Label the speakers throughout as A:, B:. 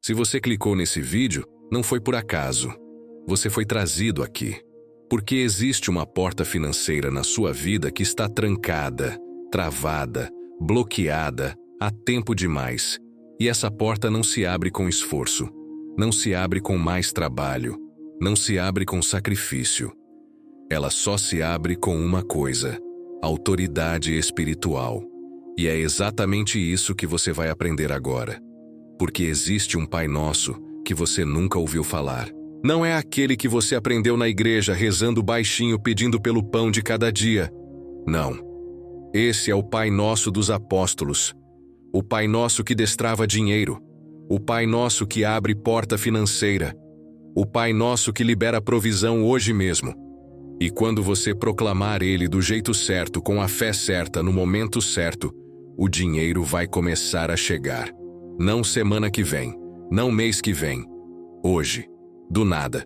A: Se você clicou nesse vídeo, não foi por acaso. Você foi trazido aqui. Porque existe uma porta financeira na sua vida que está trancada, travada, bloqueada há tempo demais. E essa porta não se abre com esforço. Não se abre com mais trabalho. Não se abre com sacrifício. Ela só se abre com uma coisa: autoridade espiritual. E é exatamente isso que você vai aprender agora. Porque existe um Pai Nosso que você nunca ouviu falar. Não é aquele que você aprendeu na igreja rezando baixinho pedindo pelo pão de cada dia. Não. Esse é o Pai Nosso dos apóstolos. O Pai Nosso que destrava dinheiro. O Pai Nosso que abre porta financeira. O Pai Nosso que libera provisão hoje mesmo. E quando você proclamar Ele do jeito certo, com a fé certa, no momento certo, o dinheiro vai começar a chegar. Não semana que vem, não mês que vem. Hoje. Do nada.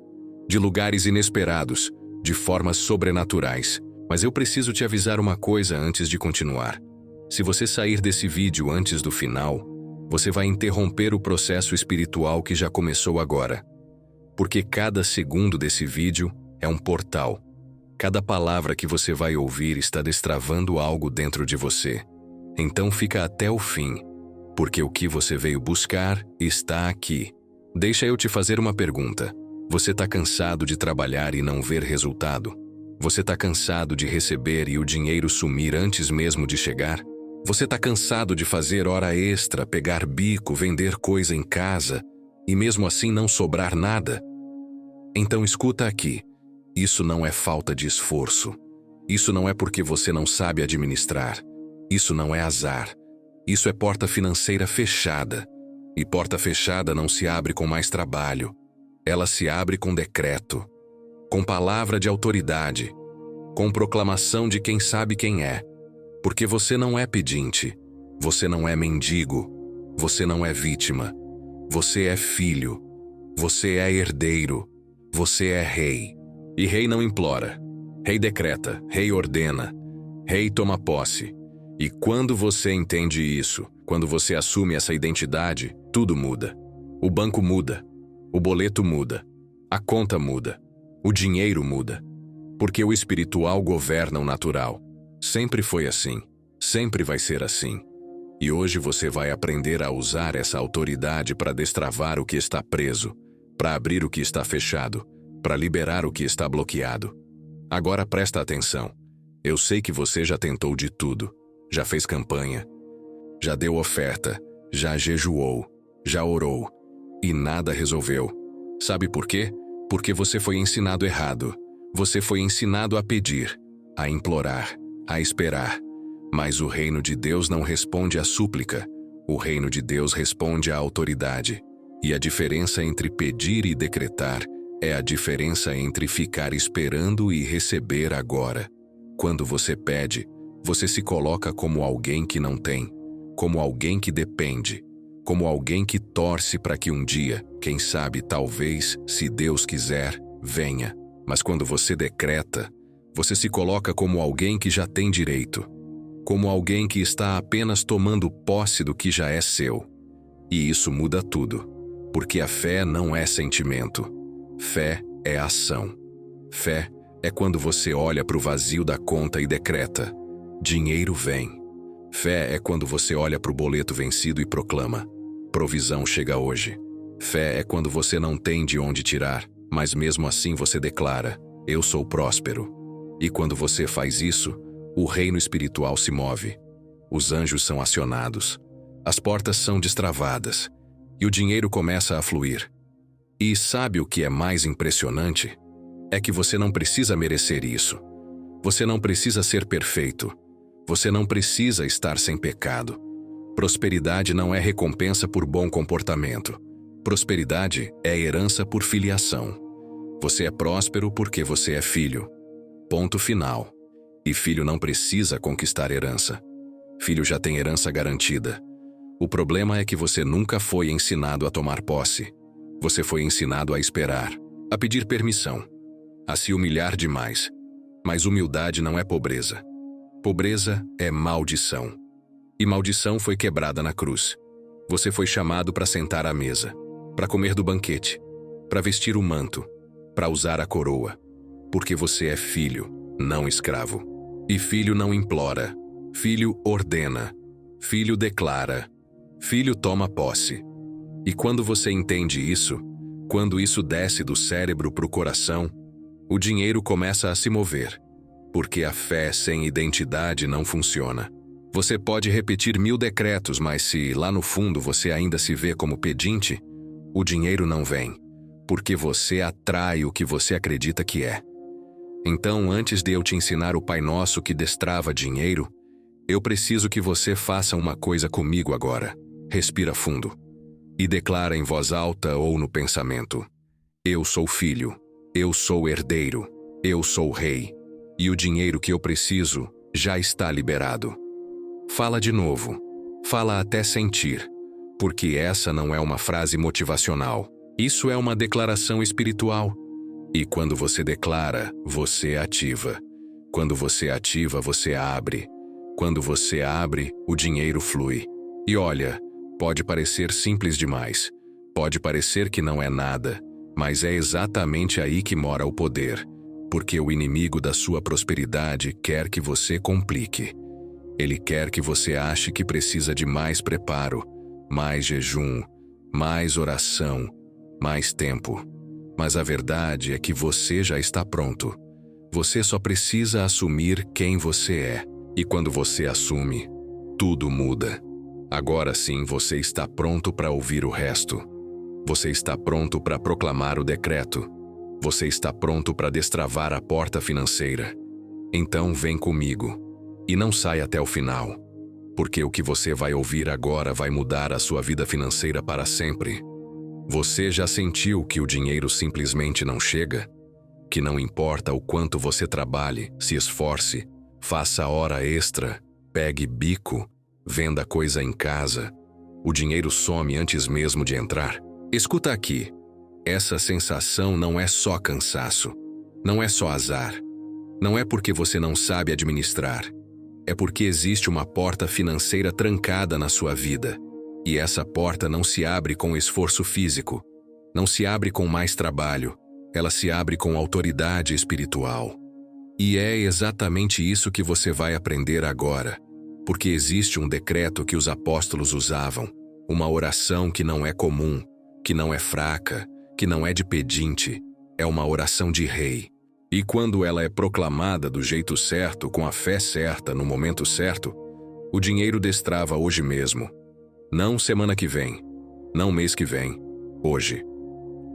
A: De lugares inesperados, de formas sobrenaturais. Mas eu preciso te avisar uma coisa antes de continuar. Se você sair desse vídeo antes do final, você vai interromper o processo espiritual que já começou agora. Porque cada segundo desse vídeo é um portal. Cada palavra que você vai ouvir está destravando algo dentro de você. Então fica até o fim, porque o que você veio buscar está aqui. Deixa eu te fazer uma pergunta. Você está cansado de trabalhar e não ver resultado? Você está cansado de receber e o dinheiro sumir antes mesmo de chegar? Você está cansado de fazer hora extra, pegar bico, vender coisa em casa e mesmo assim não sobrar nada? Então escuta aqui. Isso não é falta de esforço. Isso não é porque você não sabe administrar. Isso não é azar. Isso é porta financeira fechada. E porta fechada não se abre com mais trabalho. Ela se abre com decreto, com palavra de autoridade, com proclamação de quem sabe quem é. Porque você não é pedinte, você não é mendigo, você não é vítima. Você é filho, você é herdeiro, você é rei. E rei não implora, rei decreta, rei ordena, rei toma posse. E quando você entende isso, quando você assume essa identidade, tudo muda. O banco muda, o boleto muda, a conta muda, o dinheiro muda. Porque o espiritual governa o natural. Sempre foi assim, sempre vai ser assim. E hoje você vai aprender a usar essa autoridade para destravar o que está preso, para abrir o que está fechado, para liberar o que está bloqueado. Agora presta atenção. Eu sei que você já tentou de tudo, já fez campanha, já deu oferta, já jejuou, já orou, e nada resolveu. Sabe por quê? Porque você foi ensinado errado. Você foi ensinado a pedir, a implorar, a esperar. Mas o reino de Deus não responde à súplica. O reino de Deus responde à autoridade. E a diferença entre pedir e decretar é a diferença entre ficar esperando e receber agora. Quando você pede, você se coloca como alguém que não tem, como alguém que depende, como alguém que torce para que um dia, quem sabe, talvez, se Deus quiser, venha. Mas quando você decreta, você se coloca como alguém que já tem direito, como alguém que está apenas tomando posse do que já é seu. E isso muda tudo, porque a fé não é sentimento. Fé é ação. Fé é quando você olha para o vazio da conta e decreta: dinheiro vem. Fé é quando você olha para o boleto vencido e proclama: provisão chega hoje. Fé é quando você não tem de onde tirar, mas mesmo assim você declara: eu sou próspero. E quando você faz isso, o reino espiritual se move. Os anjos são acionados. As portas são destravadas. E o dinheiro começa a fluir. E sabe o que é mais impressionante? É que você não precisa merecer isso. Você não precisa ser perfeito. Você não precisa estar sem pecado. Prosperidade não é recompensa por bom comportamento. Prosperidade é herança por filiação. Você é próspero porque você é filho. Ponto final. E filho não precisa conquistar herança. Filho já tem herança garantida. O problema é que você nunca foi ensinado a tomar posse. Você foi ensinado a esperar, a pedir permissão, a se humilhar demais. Mas humildade não é pobreza. Pobreza é maldição. E maldição foi quebrada na cruz. Você foi chamado para sentar à mesa. para comer do banquete, para vestir o manto, para usar a coroa. Porque você é filho, não escravo. E filho não implora, filho ordena, filho declara, filho toma posse. E quando você entende isso, quando isso desce do cérebro para o coração, o dinheiro começa a se mover. Porque a fé sem identidade não funciona. Você pode repetir 1000 decretos, mas se lá no fundo você ainda se vê como pedinte, o dinheiro não vem, porque você atrai o que você acredita que é. Então, antes de eu te ensinar o Pai Nosso que destrava dinheiro, eu preciso que você faça uma coisa comigo agora. Respira fundo e declara em voz alta ou no pensamento: eu sou filho, eu sou herdeiro, eu sou rei, e o dinheiro que eu preciso já está liberado. Fala de novo. Fala até sentir, porque essa não é uma frase motivacional. Isso é uma declaração espiritual. E quando você declara, você ativa. Quando você ativa, você abre. Quando você abre, o dinheiro flui. E olha, pode parecer simples demais. Pode parecer que não é nada, mas é exatamente aí que mora o poder. Porque o inimigo da sua prosperidade quer que você complique. Ele quer que você ache que precisa de mais preparo, mais jejum, mais oração, mais tempo. Mas a verdade é que você já está pronto. Você só precisa assumir quem você é. E quando você assume, tudo muda. Agora sim você está pronto para ouvir o resto. Você está pronto para proclamar o decreto. Você está pronto para destravar a porta financeira. Então vem comigo. E não saia até o final. Porque o que você vai ouvir agora vai mudar a sua vida financeira para sempre. Você já sentiu que o dinheiro simplesmente não chega? Que não importa o quanto você trabalhe, se esforce, faça hora extra, pegue bico, venda coisa em casa, o dinheiro some antes mesmo de entrar? Escuta aqui. Essa sensação não é só cansaço, não é só azar, não é porque você não sabe administrar, é porque existe uma porta financeira trancada na sua vida, e essa porta não se abre com esforço físico, não se abre com mais trabalho, ela se abre com autoridade espiritual. E é exatamente isso que você vai aprender agora, porque existe um decreto que os apóstolos usavam, uma oração que não é comum, que não é fraca, que não é de pedinte, é uma oração de rei. E quando ela é proclamada do jeito certo, com a fé certa, no momento certo, o dinheiro destrava hoje mesmo. Não semana que vem, não mês que vem, hoje.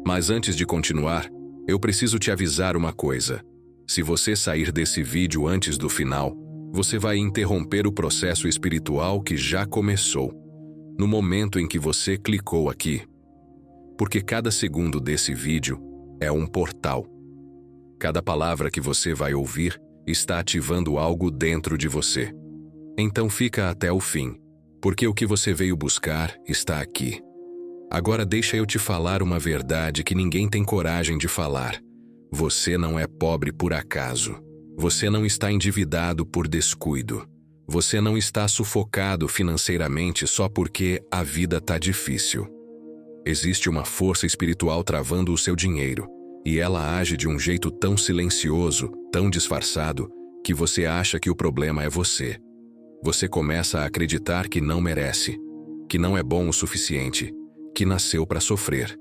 A: Mas antes de continuar, eu preciso te avisar uma coisa. Se você sair desse vídeo antes do final, você vai interromper o processo espiritual que já começou, no momento em que você clicou aqui. Porque cada segundo desse vídeo é um portal. Cada palavra que você vai ouvir está ativando algo dentro de você. Então fica até o fim, porque o que você veio buscar está aqui. Agora deixa eu te falar uma verdade que ninguém tem coragem de falar. Você não é pobre por acaso. Você não está endividado por descuido. Você não está sufocado financeiramente só porque a vida está difícil. Existe uma força espiritual travando o seu dinheiro, e ela age de um jeito tão silencioso, tão disfarçado, que você acha que o problema é você. Você começa a acreditar que não merece, que não é bom o suficiente, que nasceu para sofrer.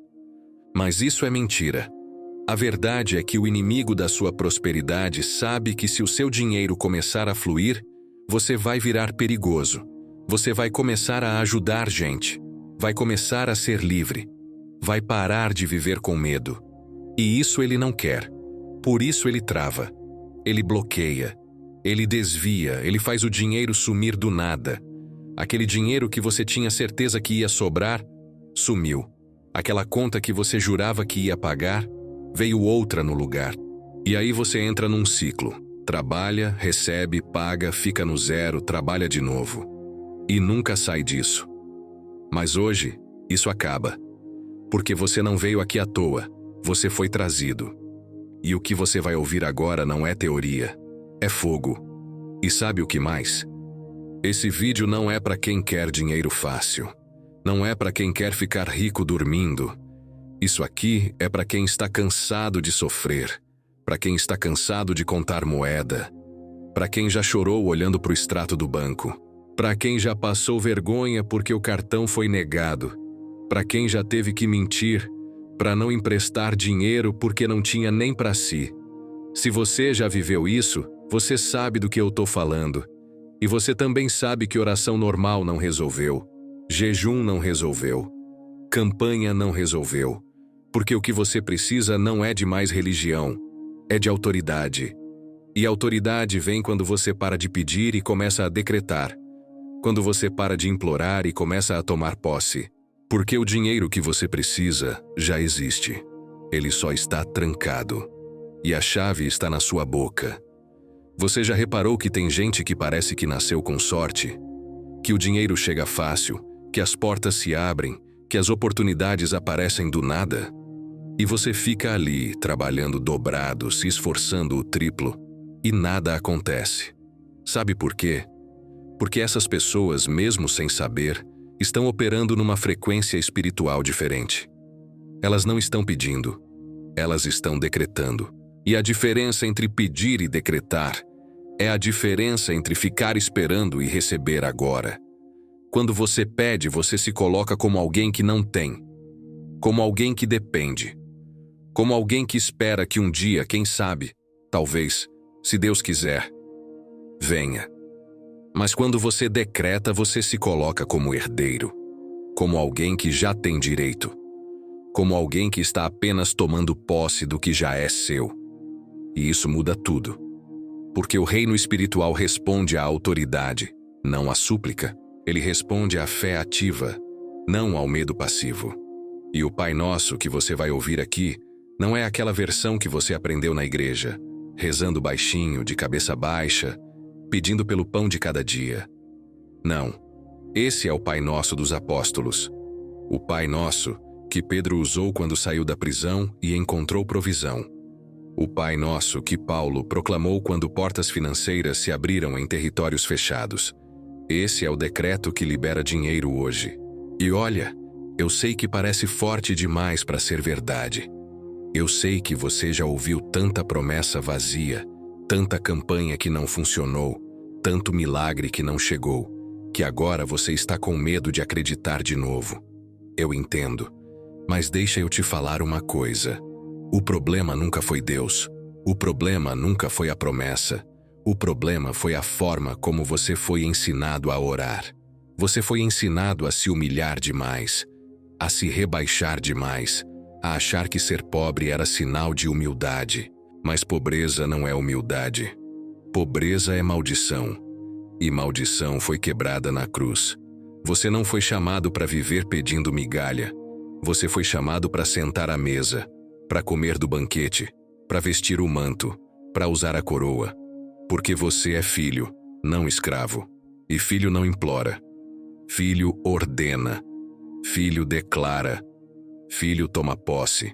A: Mas isso é mentira. A verdade é que o inimigo da sua prosperidade sabe que se o seu dinheiro começar a fluir, você vai virar perigoso. Você vai começar a ajudar gente. Vai começar a ser livre. Vai parar de viver com medo. E isso ele não quer. Por isso ele trava. Ele bloqueia. Ele desvia. Ele faz o dinheiro sumir do nada. Aquele dinheiro que você tinha certeza que ia sobrar, sumiu. Aquela conta que você jurava que ia pagar, veio outra no lugar. E aí você entra num ciclo. Trabalha, recebe, paga, fica no zero, trabalha de novo. E nunca sai disso. Mas hoje, isso acaba. Porque você não veio aqui à toa. Você foi trazido. E o que você vai ouvir agora não é teoria. É fogo. E sabe o que mais? Esse vídeo não é para quem quer dinheiro fácil. Não é para quem quer ficar rico dormindo. Isso aqui é para quem está cansado de sofrer, para quem está cansado de contar moeda, para quem já chorou olhando para o extrato do banco, para quem já passou vergonha porque o cartão foi negado, para quem já teve que mentir para não emprestar dinheiro porque não tinha nem para si. Se você já viveu isso, você sabe do que eu estou falando. E você também sabe que oração normal não resolveu, jejum não resolveu, campanha não resolveu, porque o que você precisa não é de mais religião, é de autoridade. E autoridade vem quando você para de pedir e começa a decretar, quando você para de implorar e começa a tomar posse. Porque o dinheiro que você precisa já existe. Ele só está trancado. E a chave está na sua boca. Você já reparou que tem gente que parece que nasceu com sorte? Que o dinheiro chega fácil, que as portas se abrem, que as oportunidades aparecem do nada? E você fica ali, trabalhando dobrado, se esforçando o triplo, e nada acontece. Sabe por quê? Porque essas pessoas, mesmo sem saber, estão operando numa frequência espiritual diferente. Elas não estão pedindo, elas estão decretando. E a diferença entre pedir e decretar é a diferença entre ficar esperando e receber agora. Quando você pede, você se coloca como alguém que não tem, como alguém que depende, como alguém que espera que um dia, quem sabe, talvez, se Deus quiser, venha. Mas quando você decreta, você se coloca como herdeiro, como alguém que já tem direito, como alguém que está apenas tomando posse do que já é seu. E isso muda tudo. Porque o reino espiritual responde à autoridade, não à súplica. Ele responde à fé ativa, não ao medo passivo. E o Pai Nosso que você vai ouvir aqui não é aquela versão que você aprendeu na igreja, rezando baixinho, de cabeça baixa, pedindo pelo pão de cada dia. Não, esse é o Pai Nosso dos apóstolos. O Pai Nosso que Pedro usou quando saiu da prisão e encontrou provisão. O Pai Nosso que Paulo proclamou quando portas financeiras se abriram em territórios fechados. Esse é o decreto que libera dinheiro hoje. E olha, eu sei que parece forte demais para ser verdade. Eu sei que você já ouviu tanta promessa vazia, tanta campanha que não funcionou, tanto milagre que não chegou, que agora você está com medo de acreditar de novo. Eu entendo, mas deixa eu te falar uma coisa. O problema nunca foi Deus. O problema nunca foi a promessa. O problema foi a forma como você foi ensinado a orar. Você foi ensinado a se humilhar demais, a se rebaixar demais, a achar que ser pobre era sinal de humildade. Mas pobreza não é humildade. Pobreza é maldição. E maldição foi quebrada na cruz. Você não foi chamado para viver pedindo migalha. Você foi chamado para sentar à mesa, para comer do banquete, para vestir o manto, para usar a coroa. Porque você é filho, não escravo. E filho não implora. Filho ordena. Filho declara. Filho toma posse.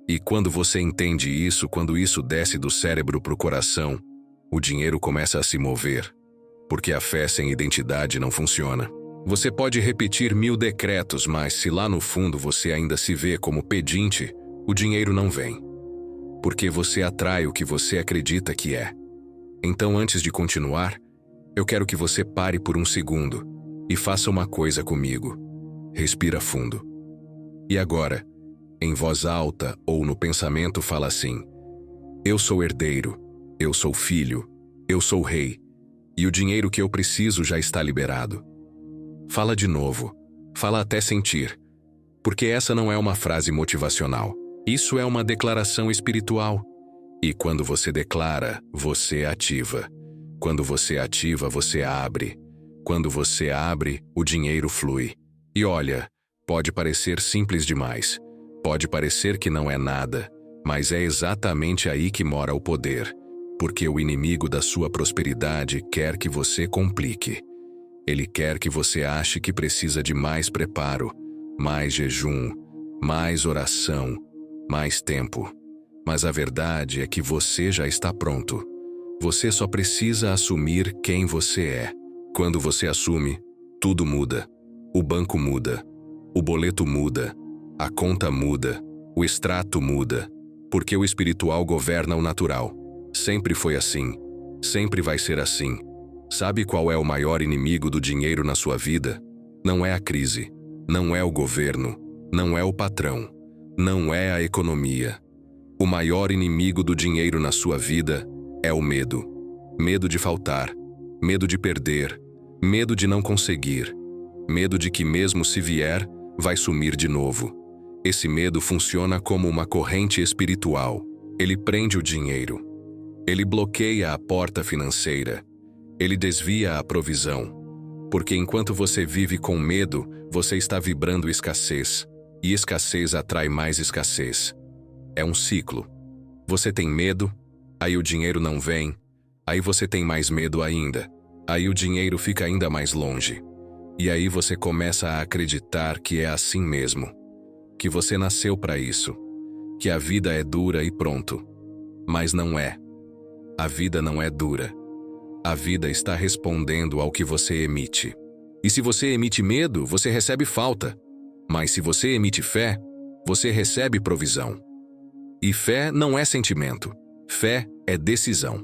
A: E quando você entende isso, quando isso desce do cérebro para o coração, o dinheiro começa a se mover. Porque a fé sem identidade não funciona. Você pode repetir 1000 decretos, mas se lá no fundo você ainda se vê como pedinte, o dinheiro não vem. Porque você atrai o que você acredita que é. Então, antes de continuar, eu quero que você pare por um segundo e faça uma coisa comigo. Respira fundo. E agora, em voz alta ou no pensamento, fala assim: eu sou herdeiro, eu sou filho, eu sou rei, e o dinheiro que eu preciso já está liberado. Fala de novo, fala até sentir, porque essa não é uma frase motivacional. Isso é uma declaração espiritual. E quando você declara, você ativa. Quando você ativa, você abre. Quando você abre, o dinheiro flui. E olha, pode parecer simples demais. Pode parecer que não é nada, mas é exatamente aí que mora o poder. Porque o inimigo da sua prosperidade quer que você complique. Ele quer que você ache que precisa de mais preparo, mais jejum, mais oração, mais tempo. Mas a verdade é que você já está pronto. Você só precisa assumir quem você é. Quando você assume, tudo muda. O banco muda. O boleto muda. A conta muda. O extrato muda, porque o espiritual governa o natural. Sempre foi assim. Sempre vai ser assim. Sabe qual é o maior inimigo do dinheiro na sua vida? Não é a crise, não é o governo, não é o patrão, não é a economia. O maior inimigo do dinheiro na sua vida é o medo. Medo de faltar, medo de perder, medo de não conseguir, medo de que mesmo se vier, vai sumir de novo. Esse medo funciona como uma corrente espiritual. Ele prende o dinheiro. Ele bloqueia a porta financeira. Ele desvia a provisão. Porque enquanto você vive com medo, você está vibrando escassez. E escassez atrai mais escassez. É um ciclo. Você tem medo, aí o dinheiro não vem, aí você tem mais medo ainda, aí o dinheiro fica ainda mais longe. E aí você começa a acreditar que é assim mesmo. Que você nasceu para isso. Que a vida é dura e pronto. Mas não é. A vida não é dura. A vida está respondendo ao que você emite. E se você emite medo, você recebe falta. Mas se você emite fé, você recebe provisão. E fé não é sentimento. Fé é decisão.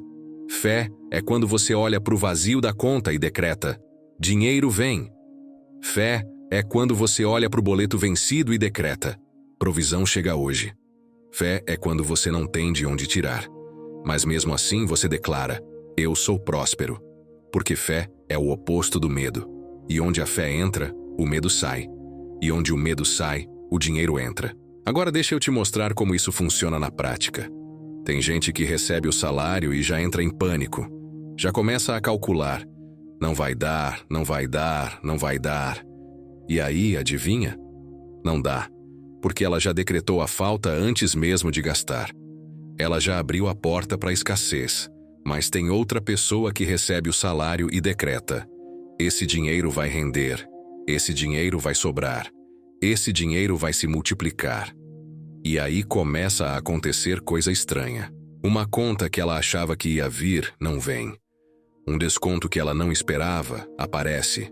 A: Fé é quando você olha para o vazio da conta e decreta: dinheiro vem. Fé é quando você olha para o boleto vencido e decreta: provisão chega hoje. Fé é quando você não tem de onde tirar. Mas mesmo assim você declara: eu sou próspero. Porque fé é o oposto do medo. E onde a fé entra, o medo sai. E onde o medo sai, o dinheiro entra. Agora deixa eu te mostrar como isso funciona na prática. Tem gente que recebe o salário e já entra em pânico. Já começa a calcular. Não vai dar, não vai dar, não vai dar. E aí, adivinha? Não dá. Porque ela já decretou a falta antes mesmo de gastar. Ela já abriu a porta para a escassez. Mas tem outra pessoa que recebe o salário e decreta: esse dinheiro vai render, esse dinheiro vai sobrar, esse dinheiro vai se multiplicar. E aí começa a acontecer coisa estranha. Uma conta que ela achava que ia vir, não vem. Um desconto que ela não esperava, aparece.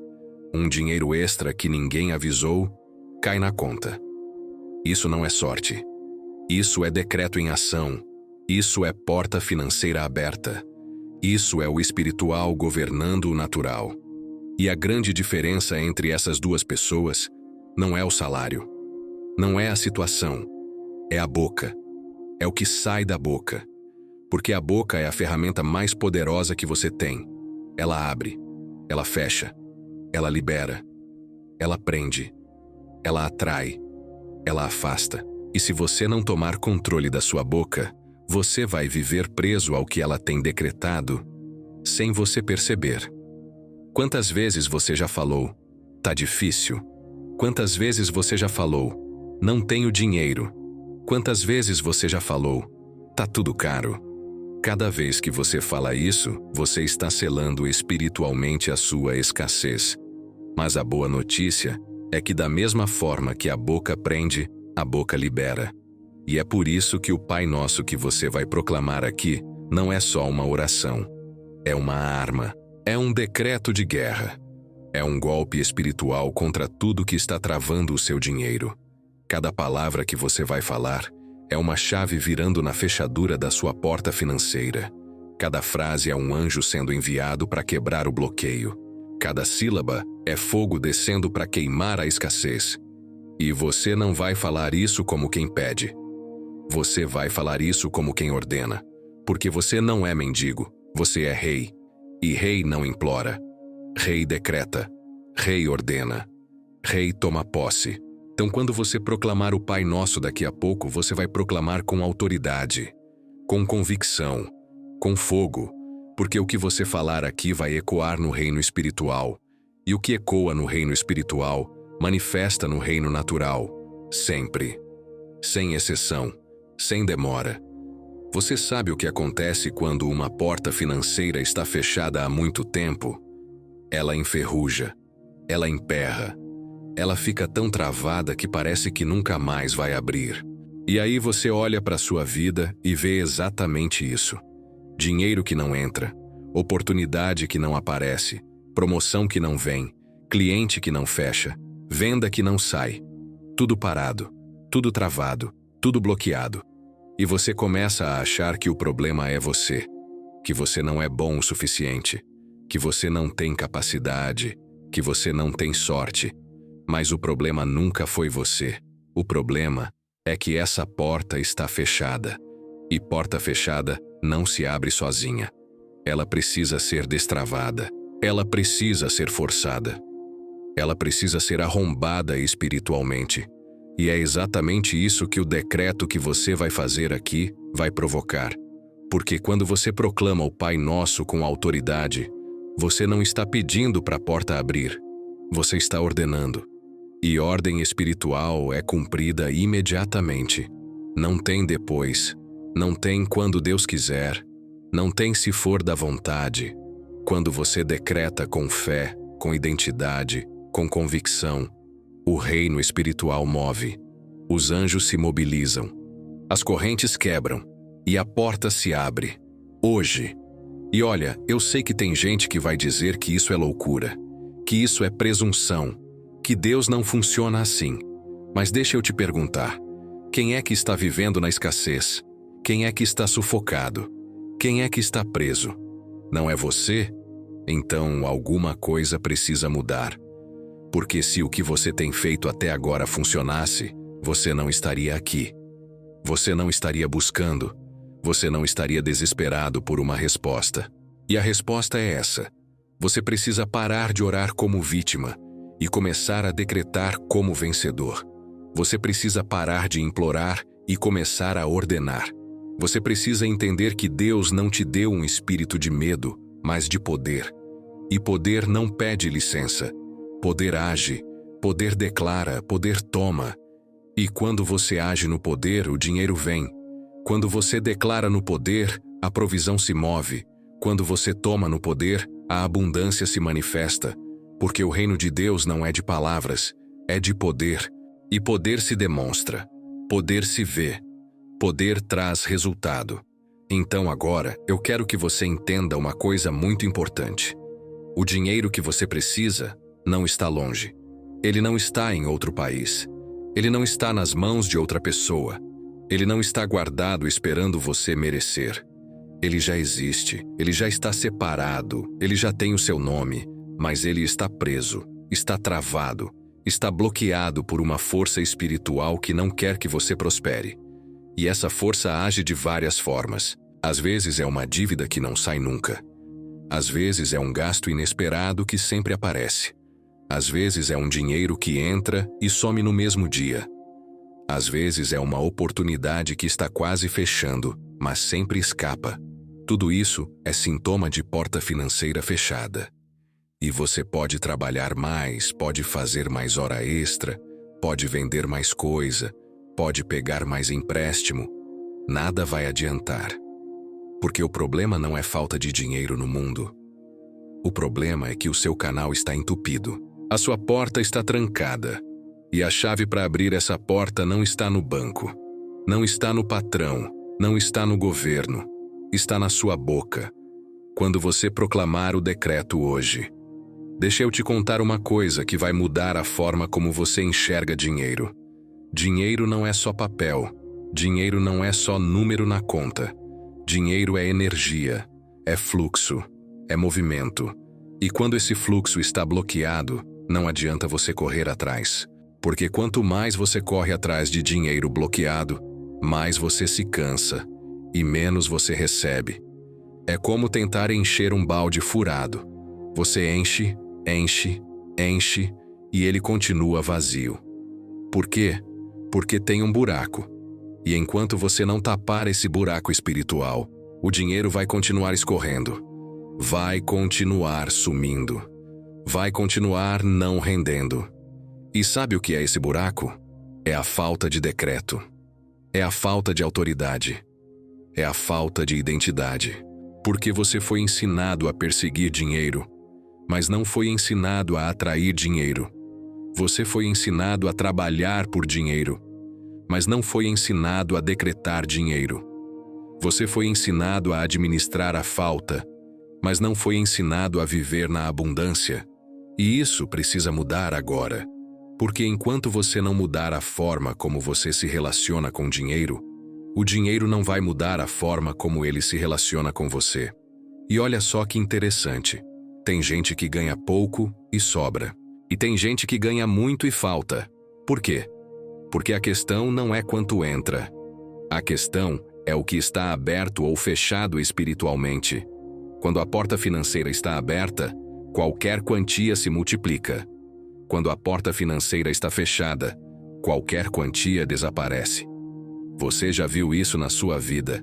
A: Um dinheiro extra que ninguém avisou, cai na conta. Isso não é sorte. Isso é decreto em ação. Isso é porta financeira aberta. Isso é o espiritual governando o natural. E a grande diferença entre essas duas pessoas não é o salário. Não é a situação. É a boca. É o que sai da boca. Porque a boca é a ferramenta mais poderosa que você tem. Ela abre. Ela fecha. Ela libera. Ela prende. Ela atrai. Ela afasta. E se você não tomar controle da sua boca, você vai viver preso ao que ela tem decretado, sem você perceber. Quantas vezes você já falou: tá difícil? Quantas vezes você já falou: não tenho dinheiro? Quantas vezes você já falou: tá tudo caro? Cada vez que você fala isso, você está selando espiritualmente a sua escassez. Mas a boa notícia é que da mesma forma que a boca prende, a boca libera. E é por isso que o Pai Nosso que você vai proclamar aqui não é só uma oração. É uma arma. É um decreto de guerra. É um golpe espiritual contra tudo que está travando o seu dinheiro. Cada palavra que você vai falar é uma chave virando na fechadura da sua porta financeira. Cada frase é um anjo sendo enviado para quebrar o bloqueio. Cada sílaba é fogo descendo para queimar a escassez. E você não vai falar isso como quem pede. Você vai falar isso como quem ordena. Porque você não é mendigo, você é rei. E rei não implora. Rei decreta. Rei ordena. Rei toma posse. Então, quando você proclamar o Pai Nosso daqui a pouco, você vai proclamar com autoridade, com convicção, com fogo, porque o que você falar aqui vai ecoar no reino espiritual. E o que ecoa no reino espiritual, manifesta no reino natural, sempre. Sem exceção. Sem demora. Você sabe o que acontece quando uma porta financeira está fechada há muito tempo? Ela enferruja. Ela emperra. Ela fica tão travada que parece que nunca mais vai abrir. E aí você olha para sua vida e vê exatamente isso. Dinheiro que não entra, oportunidade que não aparece, promoção que não vem, cliente que não fecha, venda que não sai. Tudo parado, tudo travado. tudo bloqueado. E você começa a achar que o problema é você, que você não é bom o suficiente, que você não tem capacidade, que você não tem sorte. Mas o problema nunca foi você. O problema é que essa porta está fechada. E porta fechada não se abre sozinha. Ela precisa ser destravada. Ela precisa ser forçada. Ela precisa ser arrombada espiritualmente. E é exatamente isso que o decreto que você vai fazer aqui vai provocar. Porque quando você proclama o Pai Nosso com autoridade, você não está pedindo para a porta abrir. Você está ordenando. E ordem espiritual é cumprida imediatamente. Não tem depois. Não tem quando Deus quiser. Não tem se for da vontade. Quando você decreta com fé, com identidade, com convicção, o reino espiritual move. Os anjos se mobilizam. As correntes quebram. E a porta se abre. Hoje. E olha, eu sei que tem gente que vai dizer que isso é loucura, que isso é presunção, que Deus não funciona assim. Mas deixa eu te perguntar, quem é que está vivendo na escassez? Quem é que está sufocado? Quem é que está preso? Não é você? Então alguma coisa precisa mudar. Porque se o que você tem feito até agora funcionasse, você não estaria aqui. Você não estaria buscando. Você não estaria desesperado por uma resposta. E a resposta é essa. Você precisa parar de orar como vítima e começar a decretar como vencedor. Você precisa parar de implorar e começar a ordenar. Você precisa entender que Deus não te deu um espírito de medo, mas de poder. E poder não pede licença. Poder age, poder declara, poder toma. E quando você age no poder, o dinheiro vem. Quando você declara no poder, a provisão se move. Quando você toma no poder, a abundância se manifesta. Porque o reino de Deus não é de palavras, é de poder. E poder se demonstra. Poder se vê. Poder traz resultado. Então agora, eu quero que você entenda uma coisa muito importante. O dinheiro que você precisa não está longe. Ele não está em outro país. Ele não está nas mãos de outra pessoa. Ele não está guardado esperando você merecer. Ele já existe, ele já está separado, ele já tem o seu nome, mas ele está preso, está travado, está bloqueado por uma força espiritual que não quer que você prospere. E essa força age de várias formas. Às vezes é uma dívida que não sai nunca. Às vezes é um gasto inesperado que sempre aparece. Às vezes é um dinheiro que entra e some no mesmo dia. Às vezes é uma oportunidade que está quase fechando, mas sempre escapa. Tudo isso é sintoma de porta financeira fechada. E você pode trabalhar mais, pode fazer mais hora extra, pode vender mais coisa, pode pegar mais empréstimo. Nada vai adiantar. Porque o problema não é falta de dinheiro no mundo. O problema é que o seu canal está entupido. A sua porta está trancada. E a chave para abrir essa porta não está no banco, não está no patrão, não está no governo, está na sua boca. Quando você proclamar o decreto hoje. Deixa eu te contar uma coisa que vai mudar a forma como você enxerga dinheiro. Dinheiro não é só papel, dinheiro não é só número na conta. Dinheiro é energia, é fluxo, é movimento. E quando esse fluxo está bloqueado, não adianta você correr atrás. Porque quanto mais você corre atrás de dinheiro bloqueado, mais você se cansa e menos você recebe. É como tentar encher um balde furado. Você enche, enche, enche e ele continua vazio. Por quê? Porque tem um buraco. E enquanto você não tapar esse buraco espiritual, o dinheiro vai continuar escorrendo. Vai continuar sumindo. Vai continuar não rendendo. E sabe o que é esse buraco? É a falta de decreto. É a falta de autoridade. É a falta de identidade. Porque você foi ensinado a perseguir dinheiro, mas não foi ensinado a atrair dinheiro. Você foi ensinado a trabalhar por dinheiro, mas não foi ensinado a decretar dinheiro. Você foi ensinado a administrar a falta, mas não foi ensinado a viver na abundância. E isso precisa mudar agora. Porque enquanto você não mudar a forma como você se relaciona com o dinheiro não vai mudar a forma como ele se relaciona com você. E olha só que interessante. Tem gente que ganha pouco e sobra. E tem gente que ganha muito e falta. Por quê? Porque a questão não é quanto entra. A questão é o que está aberto ou fechado espiritualmente. Quando a porta financeira está aberta, qualquer quantia se multiplica. Quando a porta financeira está fechada, qualquer quantia desaparece. Você já viu isso na sua vida?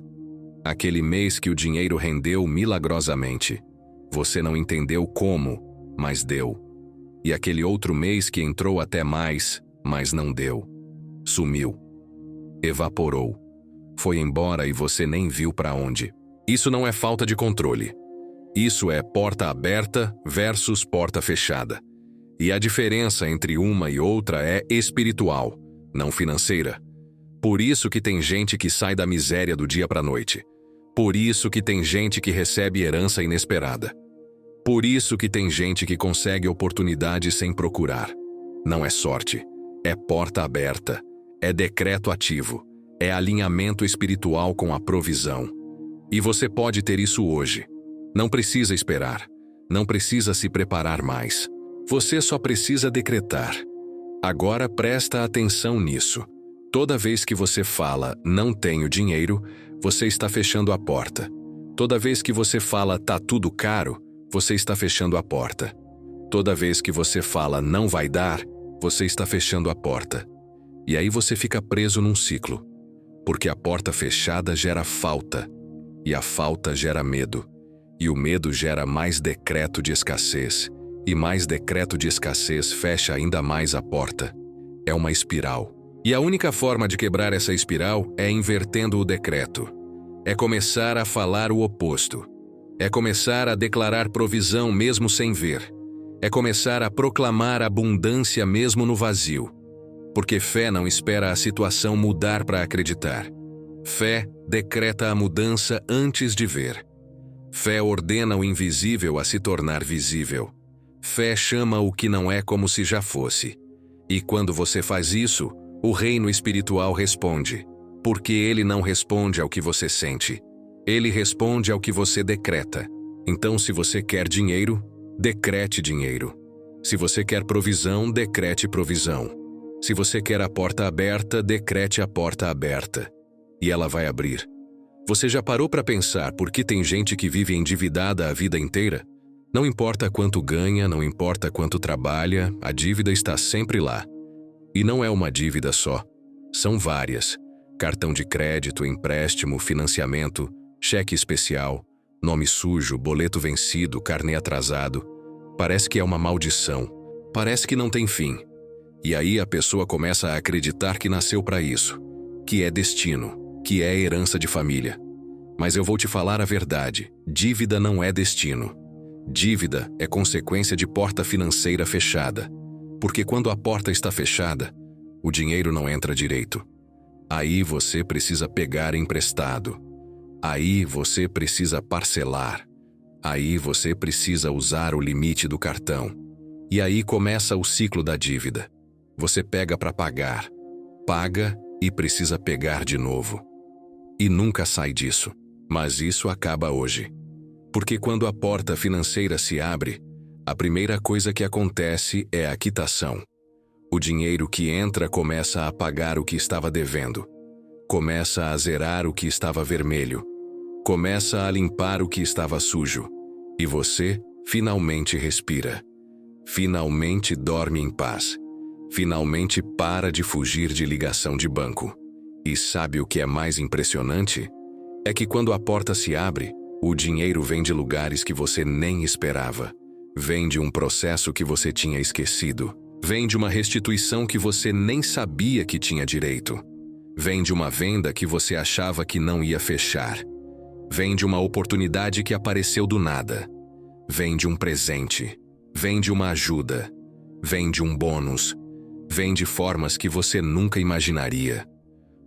A: Aquele mês que o dinheiro rendeu milagrosamente. Você não entendeu como, mas deu. E aquele outro mês que entrou até mais, mas não deu. Sumiu. Evaporou. Foi embora e você nem viu para onde. Isso não é falta de controle. Isso é porta aberta versus porta fechada. E a diferença entre uma e outra é espiritual, não financeira. Por isso que tem gente que sai da miséria do dia para a noite. Por isso que tem gente que recebe herança inesperada. Por isso que tem gente que consegue oportunidade sem procurar. Não é sorte, é porta aberta, é decreto ativo, é alinhamento espiritual com a provisão. E você pode ter isso hoje. Não precisa esperar, não precisa se preparar mais. Você só precisa decretar. Agora presta atenção nisso. Toda vez que você fala, não tenho dinheiro, você está fechando a porta. Toda vez que você fala, tá tudo caro, você está fechando a porta. Toda vez que você fala, não vai dar, você está fechando a porta. E aí você fica preso num ciclo. Porque a porta fechada gera falta. E a falta gera medo. E o medo gera mais decreto de escassez. E mais decreto de escassez fecha ainda mais a porta. É uma espiral. E a única forma de quebrar essa espiral é invertendo o decreto. É começar a falar o oposto. É começar a declarar provisão mesmo sem ver. É começar a proclamar abundância mesmo no vazio. Porque fé não espera a situação mudar para acreditar. Fé decreta a mudança antes de ver. Fé ordena o invisível a se tornar visível. Fé chama o que não é como se já fosse. E quando você faz isso, o reino espiritual responde, porque ele não responde ao que você sente. Ele responde ao que você decreta. Então, se você quer dinheiro, decrete dinheiro. Se você quer provisão, decrete provisão. Se você quer a porta aberta, decrete a porta aberta. E ela vai abrir. Você já parou para pensar por que tem gente que vive endividada a vida inteira? Não importa quanto ganha, não importa quanto trabalha, a dívida está sempre lá. E não é uma dívida só. São várias. Cartão de crédito, empréstimo, financiamento, cheque especial, nome sujo, boleto vencido, carnê atrasado. Parece que é uma maldição. Parece que não tem fim. E aí a pessoa começa a acreditar que nasceu para isso, que é destino, que é herança de família. Mas eu vou te falar a verdade. Dívida não é destino. Dívida é consequência de porta financeira fechada. Porque quando a porta está fechada, o dinheiro não entra direito. Aí você precisa pegar emprestado. Aí você precisa parcelar. Aí você precisa usar o limite do cartão. E aí começa o ciclo da dívida. Você pega para pagar, paga e precisa pegar de novo. E nunca sai disso. Mas isso acaba hoje. Porque quando a porta financeira se abre, a primeira coisa que acontece é a quitação. O dinheiro que entra começa a pagar o que estava devendo. Começa a zerar o que estava vermelho. Começa a limpar o que estava sujo. E você finalmente respira. Finalmente dorme em paz. Finalmente para de fugir de ligação de banco. E sabe o que é mais impressionante? É que quando a porta se abre, o dinheiro vem de lugares que você nem esperava. Vem de um processo que você tinha esquecido. Vem de uma restituição que você nem sabia que tinha direito. Vem de uma venda que você achava que não ia fechar. Vem de uma oportunidade que apareceu do nada. Vem de um presente. Vem de uma ajuda. Vem de um bônus. Vem de formas que você nunca imaginaria.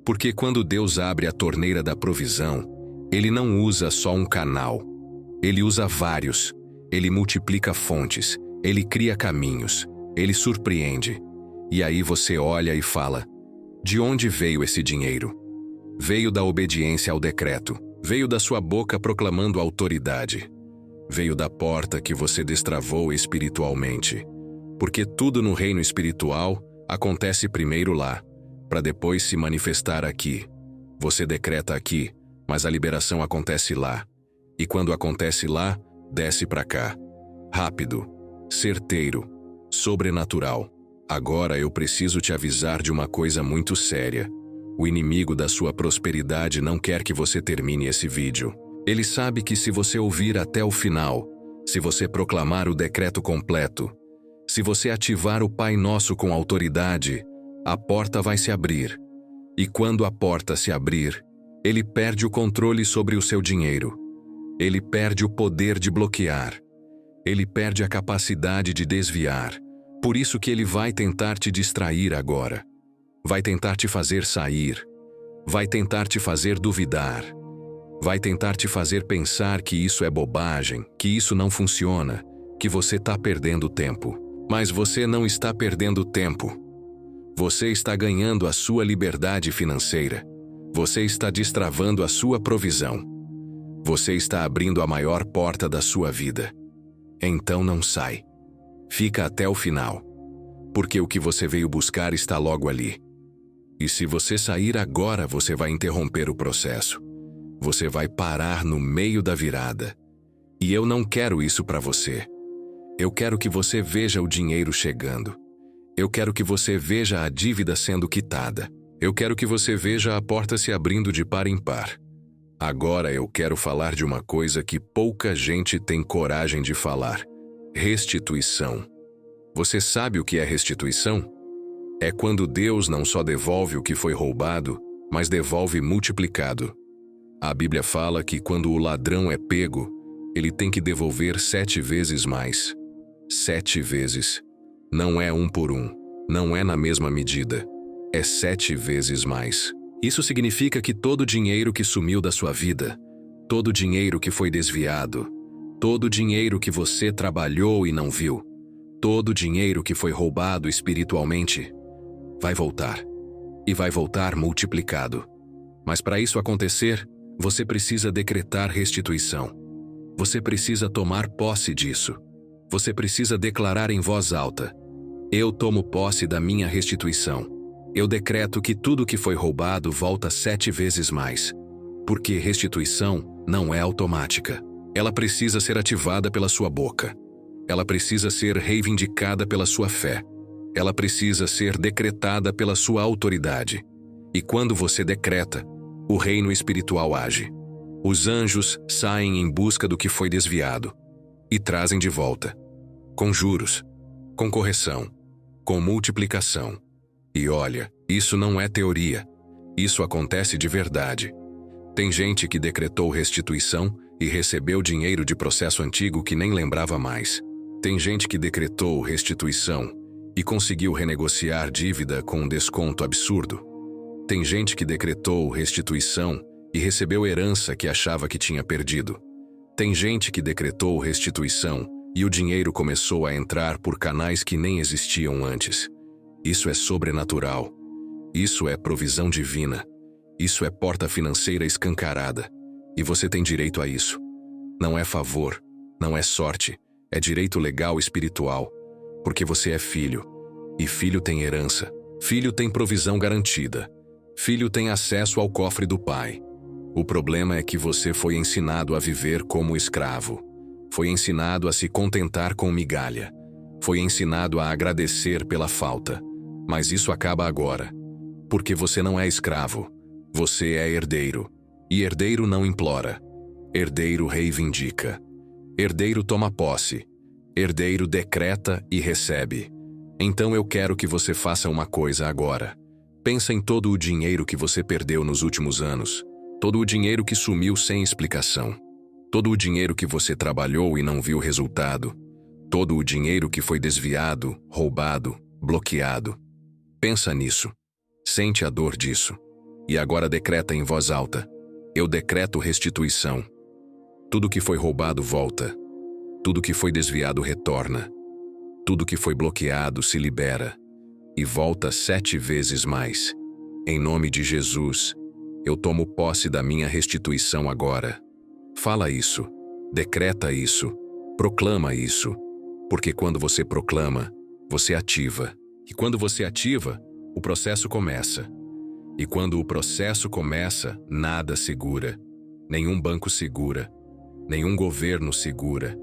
A: Porque quando Deus abre a torneira da provisão, Ele não usa só um canal. Ele usa vários. Ele multiplica fontes, ele cria caminhos, ele surpreende. E aí você olha e fala: de onde veio esse dinheiro? Veio da obediência ao decreto. Veio da sua boca proclamando autoridade. Veio da porta que você destravou espiritualmente. Porque tudo no reino espiritual acontece primeiro lá, para depois se manifestar aqui. Você decreta aqui, mas a liberação acontece lá. E quando acontece lá, desce para cá. Rápido, certeiro, sobrenatural. Agora eu preciso te avisar de uma coisa muito séria. O inimigo da sua prosperidade não quer que você termine esse vídeo. Ele sabe que se você ouvir até o final, se você proclamar o decreto completo, se você ativar o Pai Nosso com autoridade, a porta vai se abrir. E quando a porta se abrir, ele perde o controle sobre o seu dinheiro. Ele perde o poder de bloquear. Ele perde a capacidade de desviar. Por isso que ele vai tentar te distrair agora. Vai tentar te fazer sair. Vai tentar te fazer duvidar. Vai tentar te fazer pensar que isso é bobagem, que isso não funciona, que você está perdendo tempo. Mas você não está perdendo tempo. Você está ganhando a sua liberdade financeira. Você está destravando a sua provisão. Você está abrindo a maior porta da sua vida. Então não sai. Fica até o final. Porque o que você veio buscar está logo ali. E se você sair agora, você vai interromper o processo. Você vai parar no meio da virada. E eu não quero isso para você. Eu quero que você veja o dinheiro chegando. Eu quero que você veja a dívida sendo quitada. Eu quero que você veja a porta se abrindo de par em par. Agora eu quero falar de uma coisa que pouca gente tem coragem de falar. Restituição. Você sabe o que é restituição? É quando Deus não só devolve o que foi roubado, mas devolve multiplicado. A Bíblia fala que quando o ladrão é pego, ele tem que devolver 7 vezes mais. 7 vezes. Não é 1 por 1. Não é na mesma medida. É 7 vezes mais. Isso significa que todo dinheiro que sumiu da sua vida, todo dinheiro que foi desviado, todo dinheiro que você trabalhou e não viu, todo dinheiro que foi roubado espiritualmente, vai voltar. E vai voltar multiplicado. Mas para isso acontecer, você precisa decretar restituição. Você precisa tomar posse disso. Você precisa declarar em voz alta: eu tomo posse da minha restituição. Eu decreto que tudo que foi roubado volta 7 vezes mais. Porque restituição não é automática. Ela precisa ser ativada pela sua boca. Ela precisa ser reivindicada pela sua fé. Ela precisa ser decretada pela sua autoridade. E quando você decreta, o reino espiritual age. Os anjos saem em busca do que foi desviado e trazem de volta, com juros, com correção, com multiplicação. E olha, isso não é teoria. Isso acontece de verdade. Tem gente que decretou restituição e recebeu dinheiro de processo antigo que nem lembrava mais. Tem gente que decretou restituição e conseguiu renegociar dívida com um desconto absurdo. Tem gente que decretou restituição e recebeu herança que achava que tinha perdido. Tem gente que decretou restituição e o dinheiro começou a entrar por canais que nem existiam antes. Isso é sobrenatural. Isso é provisão divina. Isso é porta financeira escancarada. E você tem direito a isso. Não é favor, não é sorte, é direito legal espiritual. Porque você é filho. E filho tem herança. Filho tem provisão garantida. Filho tem acesso ao cofre do pai. O problema é que você foi ensinado a viver como escravo. Foi ensinado a se contentar com migalha. Foi ensinado a agradecer pela falta. Mas isso acaba agora. Porque você não é escravo. Você é herdeiro. E herdeiro não implora. Herdeiro reivindica. Herdeiro toma posse. Herdeiro decreta e recebe. Então eu quero que você faça uma coisa agora. Pensa em todo o dinheiro que você perdeu nos últimos anos. Todo o dinheiro que sumiu sem explicação. Todo o dinheiro que você trabalhou e não viu resultado. Todo o dinheiro que foi desviado, roubado, bloqueado. Pensa nisso. Sente a dor disso. E agora decreta em voz alta: eu decreto restituição. Tudo que foi roubado volta. Tudo que foi desviado retorna. Tudo que foi bloqueado se libera. e volta 7 vezes mais. Em nome de Jesus, eu tomo posse da minha restituição agora. Fala isso, decreta isso, proclama isso, porque quando você proclama, você ativa. E quando você ativa, o processo começa. E quando o processo começa, nada segura. Nenhum banco segura, nenhum governo segura,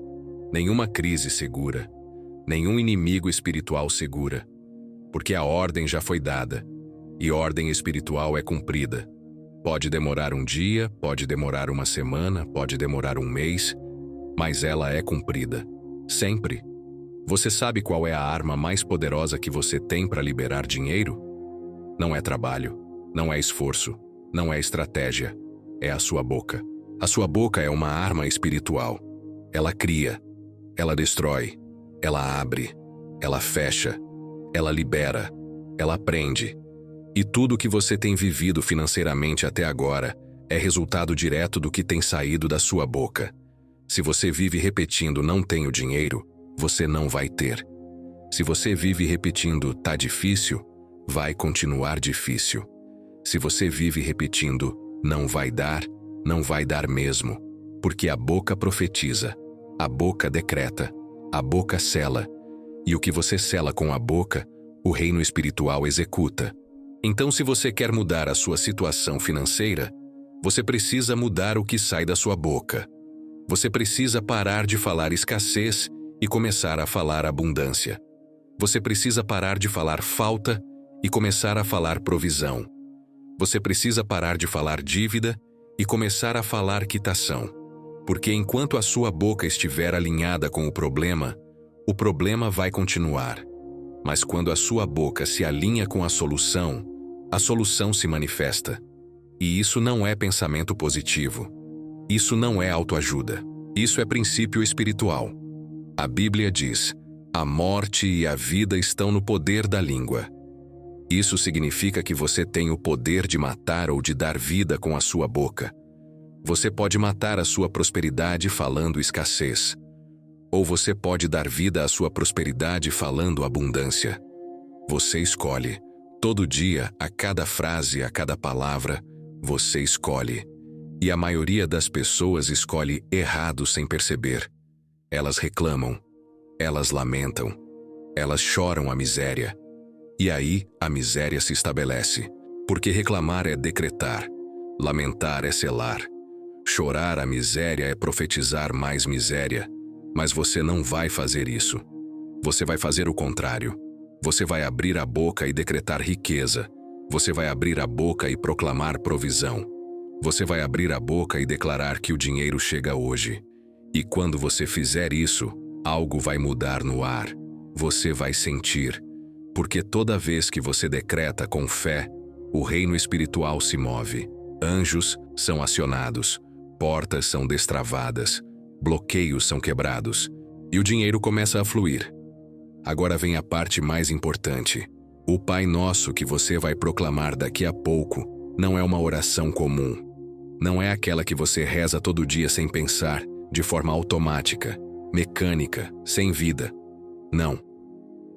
A: nenhuma crise segura, nenhum inimigo espiritual segura. Porque a ordem já foi dada, e ordem espiritual é cumprida. Pode demorar um dia, pode demorar uma semana, pode demorar um mês, mas ela é cumprida. Sempre. Você sabe qual é a arma mais poderosa que você tem para liberar dinheiro? Não é trabalho, não é esforço, não é estratégia, é a sua boca. A sua boca é uma arma espiritual. Ela cria, ela destrói, ela abre, ela fecha, ela libera, ela prende. E tudo que você tem vivido financeiramente até agora é resultado direto do que tem saído da sua boca. Se você vive repetindo "não tenho dinheiro", você não vai ter. Se você vive repetindo "tá difícil", vai continuar difícil. Se você vive repetindo não vai dar mesmo. Porque a boca profetiza, a boca decreta, a boca sela. E o que você sela com a boca, o reino espiritual executa. Então, se você quer mudar a sua situação financeira, você precisa mudar o que sai da sua boca. Você precisa parar de falar escassez e começar a falar abundância. Você precisa parar de falar falta e começar a falar provisão. Você precisa parar de falar dívida e começar a falar quitação. Porque enquanto a sua boca estiver alinhada com o problema vai continuar. Mas quando a sua boca se alinha com a solução se manifesta. E isso não é pensamento positivo. Isso não é autoajuda. Isso é princípio espiritual. A Bíblia diz: a morte e a vida estão no poder da língua. Isso significa que você tem o poder de matar ou de dar vida com a sua boca. Você pode matar a sua prosperidade falando escassez. Ou você pode dar vida à sua prosperidade falando abundância. Você escolhe. Todo dia, a cada frase, a cada palavra, você escolhe. E a maioria das pessoas escolhe errado sem perceber. Elas reclamam, elas lamentam, elas choram a miséria. E aí, a miséria se estabelece. Porque reclamar é decretar, lamentar é selar. Chorar a miséria é profetizar mais miséria. Mas você não vai fazer isso. Você vai fazer o contrário. Você vai abrir a boca e decretar riqueza. Você vai abrir a boca e proclamar provisão. Você vai abrir a boca e declarar que o dinheiro chega hoje. E quando você fizer isso, algo vai mudar no ar. Você vai sentir. Porque toda vez que você decreta com fé, o reino espiritual se move. Anjos são acionados. Portas são destravadas. Bloqueios são quebrados. E o dinheiro começa a fluir. Agora vem a parte mais importante. O Pai Nosso que você vai proclamar daqui a pouco não é uma oração comum. Não é aquela que você reza todo dia sem pensar, de forma automática, mecânica, sem vida. Não.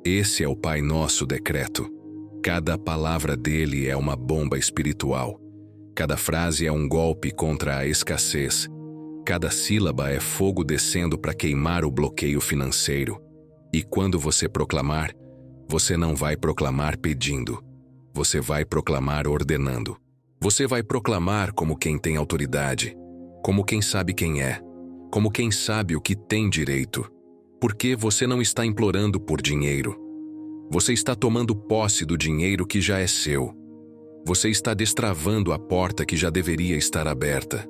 A: Esse é o Pai Nosso decreto. Cada palavra dele é uma bomba espiritual. Cada frase é um golpe contra a escassez. Cada sílaba é fogo descendo para queimar o bloqueio financeiro. E quando você proclamar, você não vai proclamar pedindo. Você vai proclamar ordenando. Você vai proclamar como quem tem autoridade, como quem sabe quem é, como quem sabe o que tem direito. Porque você não está implorando por dinheiro. Você está tomando posse do dinheiro que já é seu. Você está destravando a porta que já deveria estar aberta.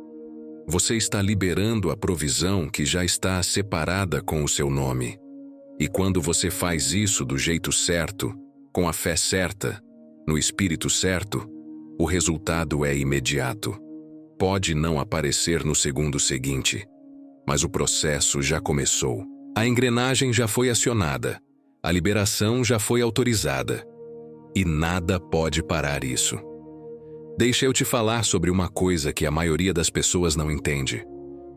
A: Você está liberando a provisão que já está separada com o seu nome. E quando você faz isso do jeito certo, com a fé certa, no espírito certo, o resultado é imediato. Pode não aparecer no segundo seguinte, mas o processo já começou. A engrenagem já foi acionada, a liberação já foi autorizada. E nada pode parar isso. Deixa eu te falar sobre uma coisa que a maioria das pessoas não entende.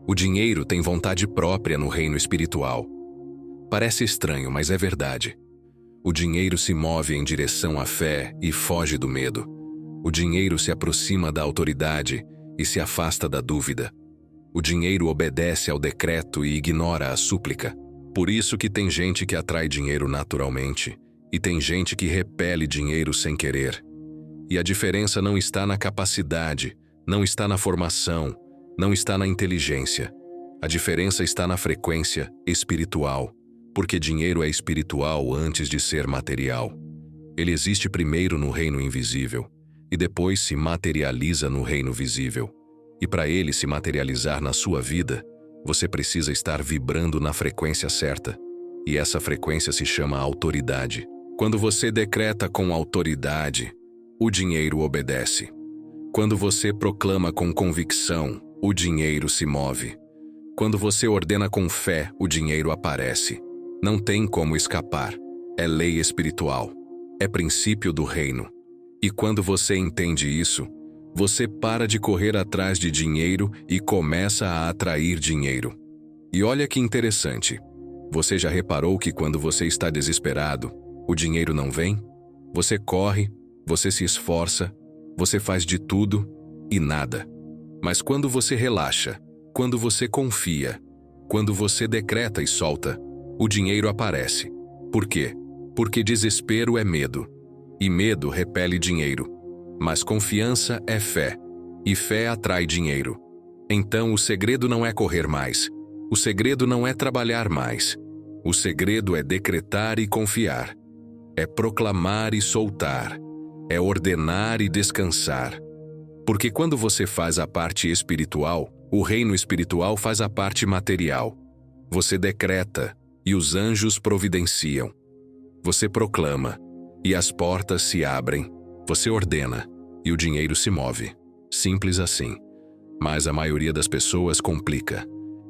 A: O dinheiro tem vontade própria no reino espiritual. Parece estranho, mas é verdade. O dinheiro se move em direção à fé e foge do medo. O dinheiro se aproxima da autoridade e se afasta da dúvida. O dinheiro obedece ao decreto e ignora a súplica. Por isso que tem gente que atrai dinheiro naturalmente e tem gente que repele dinheiro sem querer. E a diferença não está na capacidade, não está na formação, não está na inteligência. A diferença está na frequência espiritual, porque dinheiro é espiritual antes de ser material. Ele existe primeiro no reino invisível e depois se materializa no reino visível. E para ele se materializar na sua vida, você precisa estar vibrando na frequência certa. E essa frequência se chama autoridade. Quando você decreta com autoridade, o dinheiro obedece. Quando você proclama com convicção, o dinheiro se move. Quando você ordena com fé, o dinheiro aparece. Não tem como escapar. É lei espiritual. É princípio do reino. E quando você entende isso, você para de correr atrás de dinheiro e começa a atrair dinheiro. E olha que interessante. Você já reparou que quando você está desesperado, o dinheiro não vem? Você corre, você se esforça, você faz de tudo e nada. Mas quando você relaxa, quando você confia, quando você decreta e solta, o dinheiro aparece. Por quê? Porque desespero é medo. E medo repele dinheiro. Mas confiança é fé. E fé atrai dinheiro. Então o segredo não é correr mais. O segredo não é trabalhar mais. O segredo é decretar e confiar. É proclamar e soltar. É ordenar e descansar. Porque quando você faz a parte espiritual, o reino espiritual faz a parte material. Você decreta e os anjos providenciam. Você proclama e as portas se abrem. Você ordena e o dinheiro se move. Simples assim. Mas a maioria das pessoas complica.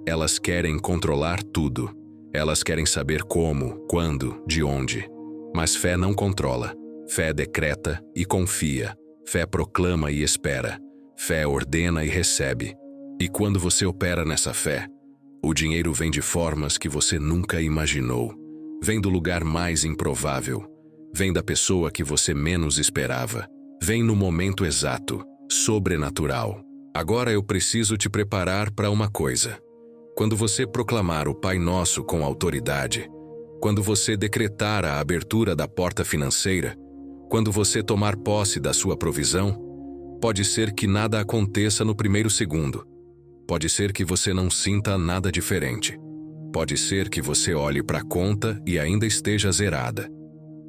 A: Elas querem controlar tudo. Elas querem saber como, quando, de onde. Mas fé não controla. Fé decreta e confia. Fé proclama e espera. Fé ordena e recebe. E quando você opera nessa fé, o dinheiro vem de formas que você nunca imaginou. Vem do lugar mais improvável. Vem da pessoa que você menos esperava. Vem no momento exato, sobrenatural. Agora eu preciso te preparar para uma coisa. Quando você proclamar o Pai Nosso com autoridade, quando você decretar a abertura da porta financeira, quando você tomar posse da sua provisão, pode ser que nada aconteça no primeiro segundo. Pode ser que você não sinta nada diferente. Pode ser que você olhe para a conta e ainda esteja zerada.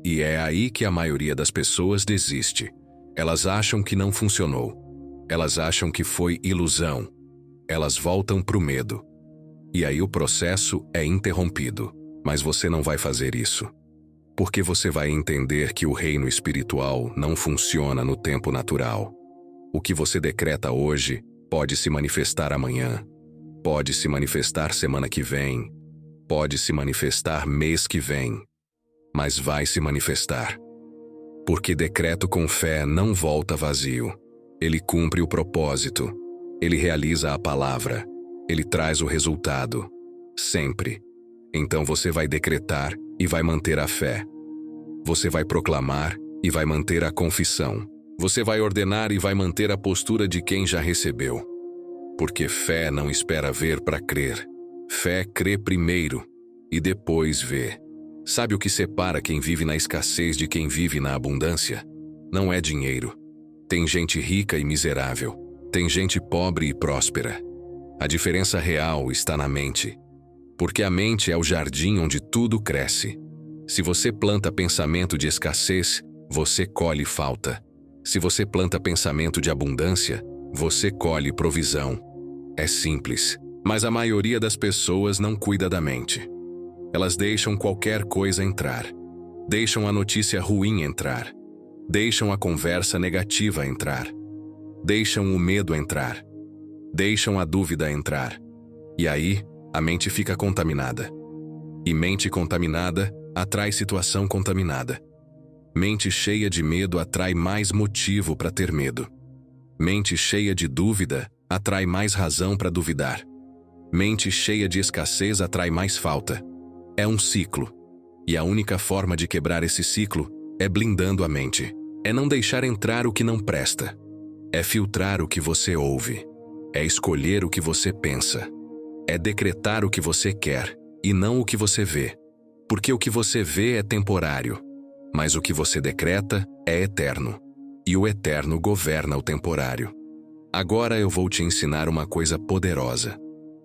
A: E é aí que a maioria das pessoas desiste. Elas acham que não funcionou. Elas acham que foi ilusão. Elas voltam para o medo. E aí o processo é interrompido. Mas você não vai fazer isso. Porque você vai entender que o reino espiritual não funciona no tempo natural. O que você decreta hoje pode se manifestar amanhã. Pode se manifestar semana que vem. Pode se manifestar mês que vem. Mas vai se manifestar. Porque decreto com fé não volta vazio. Ele cumpre o propósito. Ele realiza a palavra. Ele traz o resultado. Sempre. Então você vai decretar e vai manter a fé. Você vai proclamar e vai manter a confissão. Você vai ordenar e vai manter a postura de quem já recebeu. Porque fé não espera ver para crer. Fé crê primeiro e depois vê. Sabe o que separa quem vive na escassez de quem vive na abundância? Não é dinheiro. Tem gente rica e miserável. Tem gente pobre e próspera. A diferença real está na mente. Porque a mente é o jardim onde tudo cresce. Se você planta pensamento de escassez, você colhe falta. Se você planta pensamento de abundância, você colhe provisão. É simples, mas a maioria das pessoas não cuida da mente. Elas deixam qualquer coisa entrar. Deixam a notícia ruim entrar. Deixam a conversa negativa entrar. Deixam o medo entrar. Deixam a dúvida entrar. E aí, a mente fica contaminada. E mente contaminada atrai situação contaminada. Mente cheia de medo atrai mais motivo para ter medo. Mente cheia de dúvida atrai mais razão para duvidar. Mente cheia de escassez atrai mais falta. É um ciclo. E a única forma de quebrar esse ciclo é blindando a mente. É não deixar entrar o que não presta. É filtrar o que você ouve. É escolher o que você pensa. É decretar o que você quer e não o que você vê. Porque o que você vê é temporário, mas o que você decreta é eterno. E o eterno governa o temporário. Agora eu vou te ensinar uma coisa poderosa.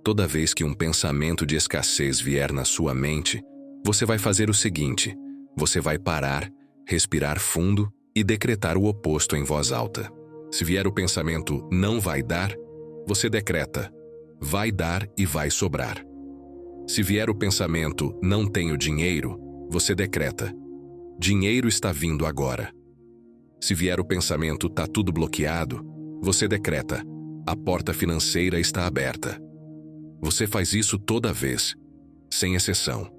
A: Toda vez que um pensamento de escassez vier na sua mente, você vai fazer o seguinte: você vai parar, respirar fundo e decretar o oposto em voz alta. Se vier o pensamento não vai dar, você decreta: vai dar e vai sobrar. Se vier o pensamento não tenho dinheiro, você decreta: dinheiro está vindo agora. Se vier o pensamento tá tudo bloqueado, você decreta: a porta financeira está aberta. Você faz isso toda vez, sem exceção.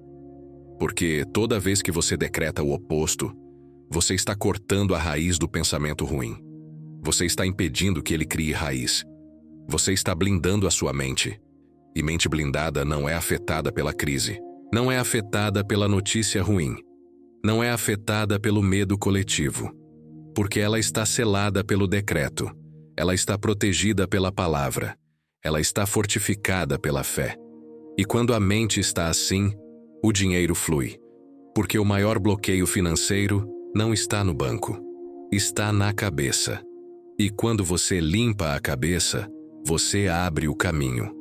A: Porque toda vez que você decreta o oposto, você está cortando a raiz do pensamento ruim. Você está impedindo que ele crie raiz. Você está blindando a sua mente. E mente blindada não é afetada pela crise. Não é afetada pela notícia ruim. Não é afetada pelo medo coletivo. Porque ela está selada pelo decreto. Ela está protegida pela palavra. Ela está fortificada pela fé. E quando a mente está assim, o dinheiro flui. Porque o maior bloqueio financeiro não está no banco. Está na cabeça. E quando você limpa a cabeça, você abre o caminho.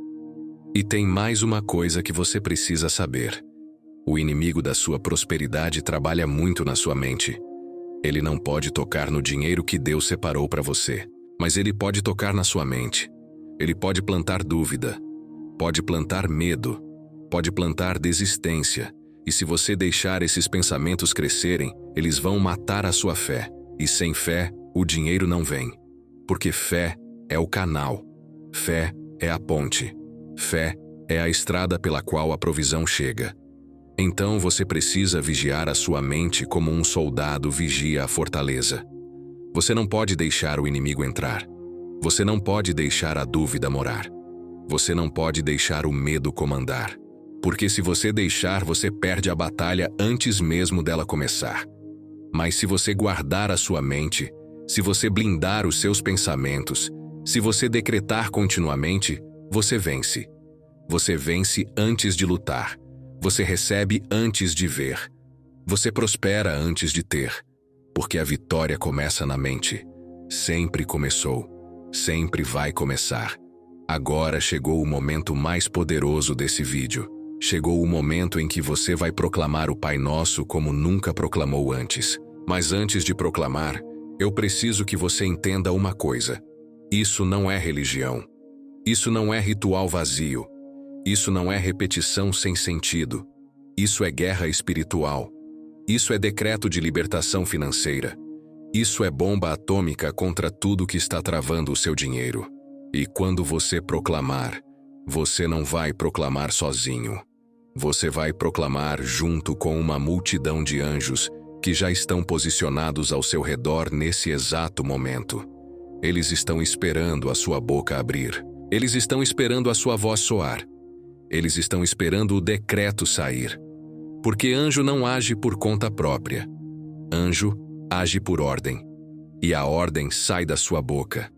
A: E tem mais uma coisa que você precisa saber. O inimigo da sua prosperidade trabalha muito na sua mente. Ele não pode tocar no dinheiro que Deus separou para você, mas ele pode tocar na sua mente. Ele pode plantar dúvida, pode plantar medo, pode plantar desistência. E se você deixar esses pensamentos crescerem, eles vão matar a sua fé. E sem fé, o dinheiro não vem. Porque fé é o canal. Fé é a ponte. Fé é a estrada pela qual a provisão chega. Então você precisa vigiar a sua mente como um soldado vigia a fortaleza. Você não pode deixar o inimigo entrar. Você não pode deixar a dúvida morar. Você não pode deixar o medo comandar. Porque se você deixar, você perde a batalha antes mesmo dela começar. Mas se você guardar a sua mente, se você blindar os seus pensamentos, se você decretar continuamente, você vence. Você vence antes de lutar. Você recebe antes de ver. Você prospera antes de ter. Porque a vitória começa na mente. Sempre começou. Sempre vai começar. Agora chegou o momento mais poderoso desse vídeo. Chegou o momento em que você vai proclamar o Pai Nosso como nunca proclamou antes. Mas antes de proclamar, eu preciso que você entenda uma coisa. Isso não é religião. Isso não é ritual vazio. Isso não é repetição sem sentido. Isso é guerra espiritual. Isso é decreto de libertação financeira. Isso é bomba atômica contra tudo que está travando o seu dinheiro. E quando você proclamar, você não vai proclamar sozinho. Você vai proclamar junto com uma multidão de anjos que já estão posicionados ao seu redor nesse exato momento. Eles estão esperando a sua boca abrir. Eles estão esperando a sua voz soar. Eles estão esperando o decreto sair. Porque anjo não age por conta própria. Anjo age por ordem. E a ordem sai da sua boca.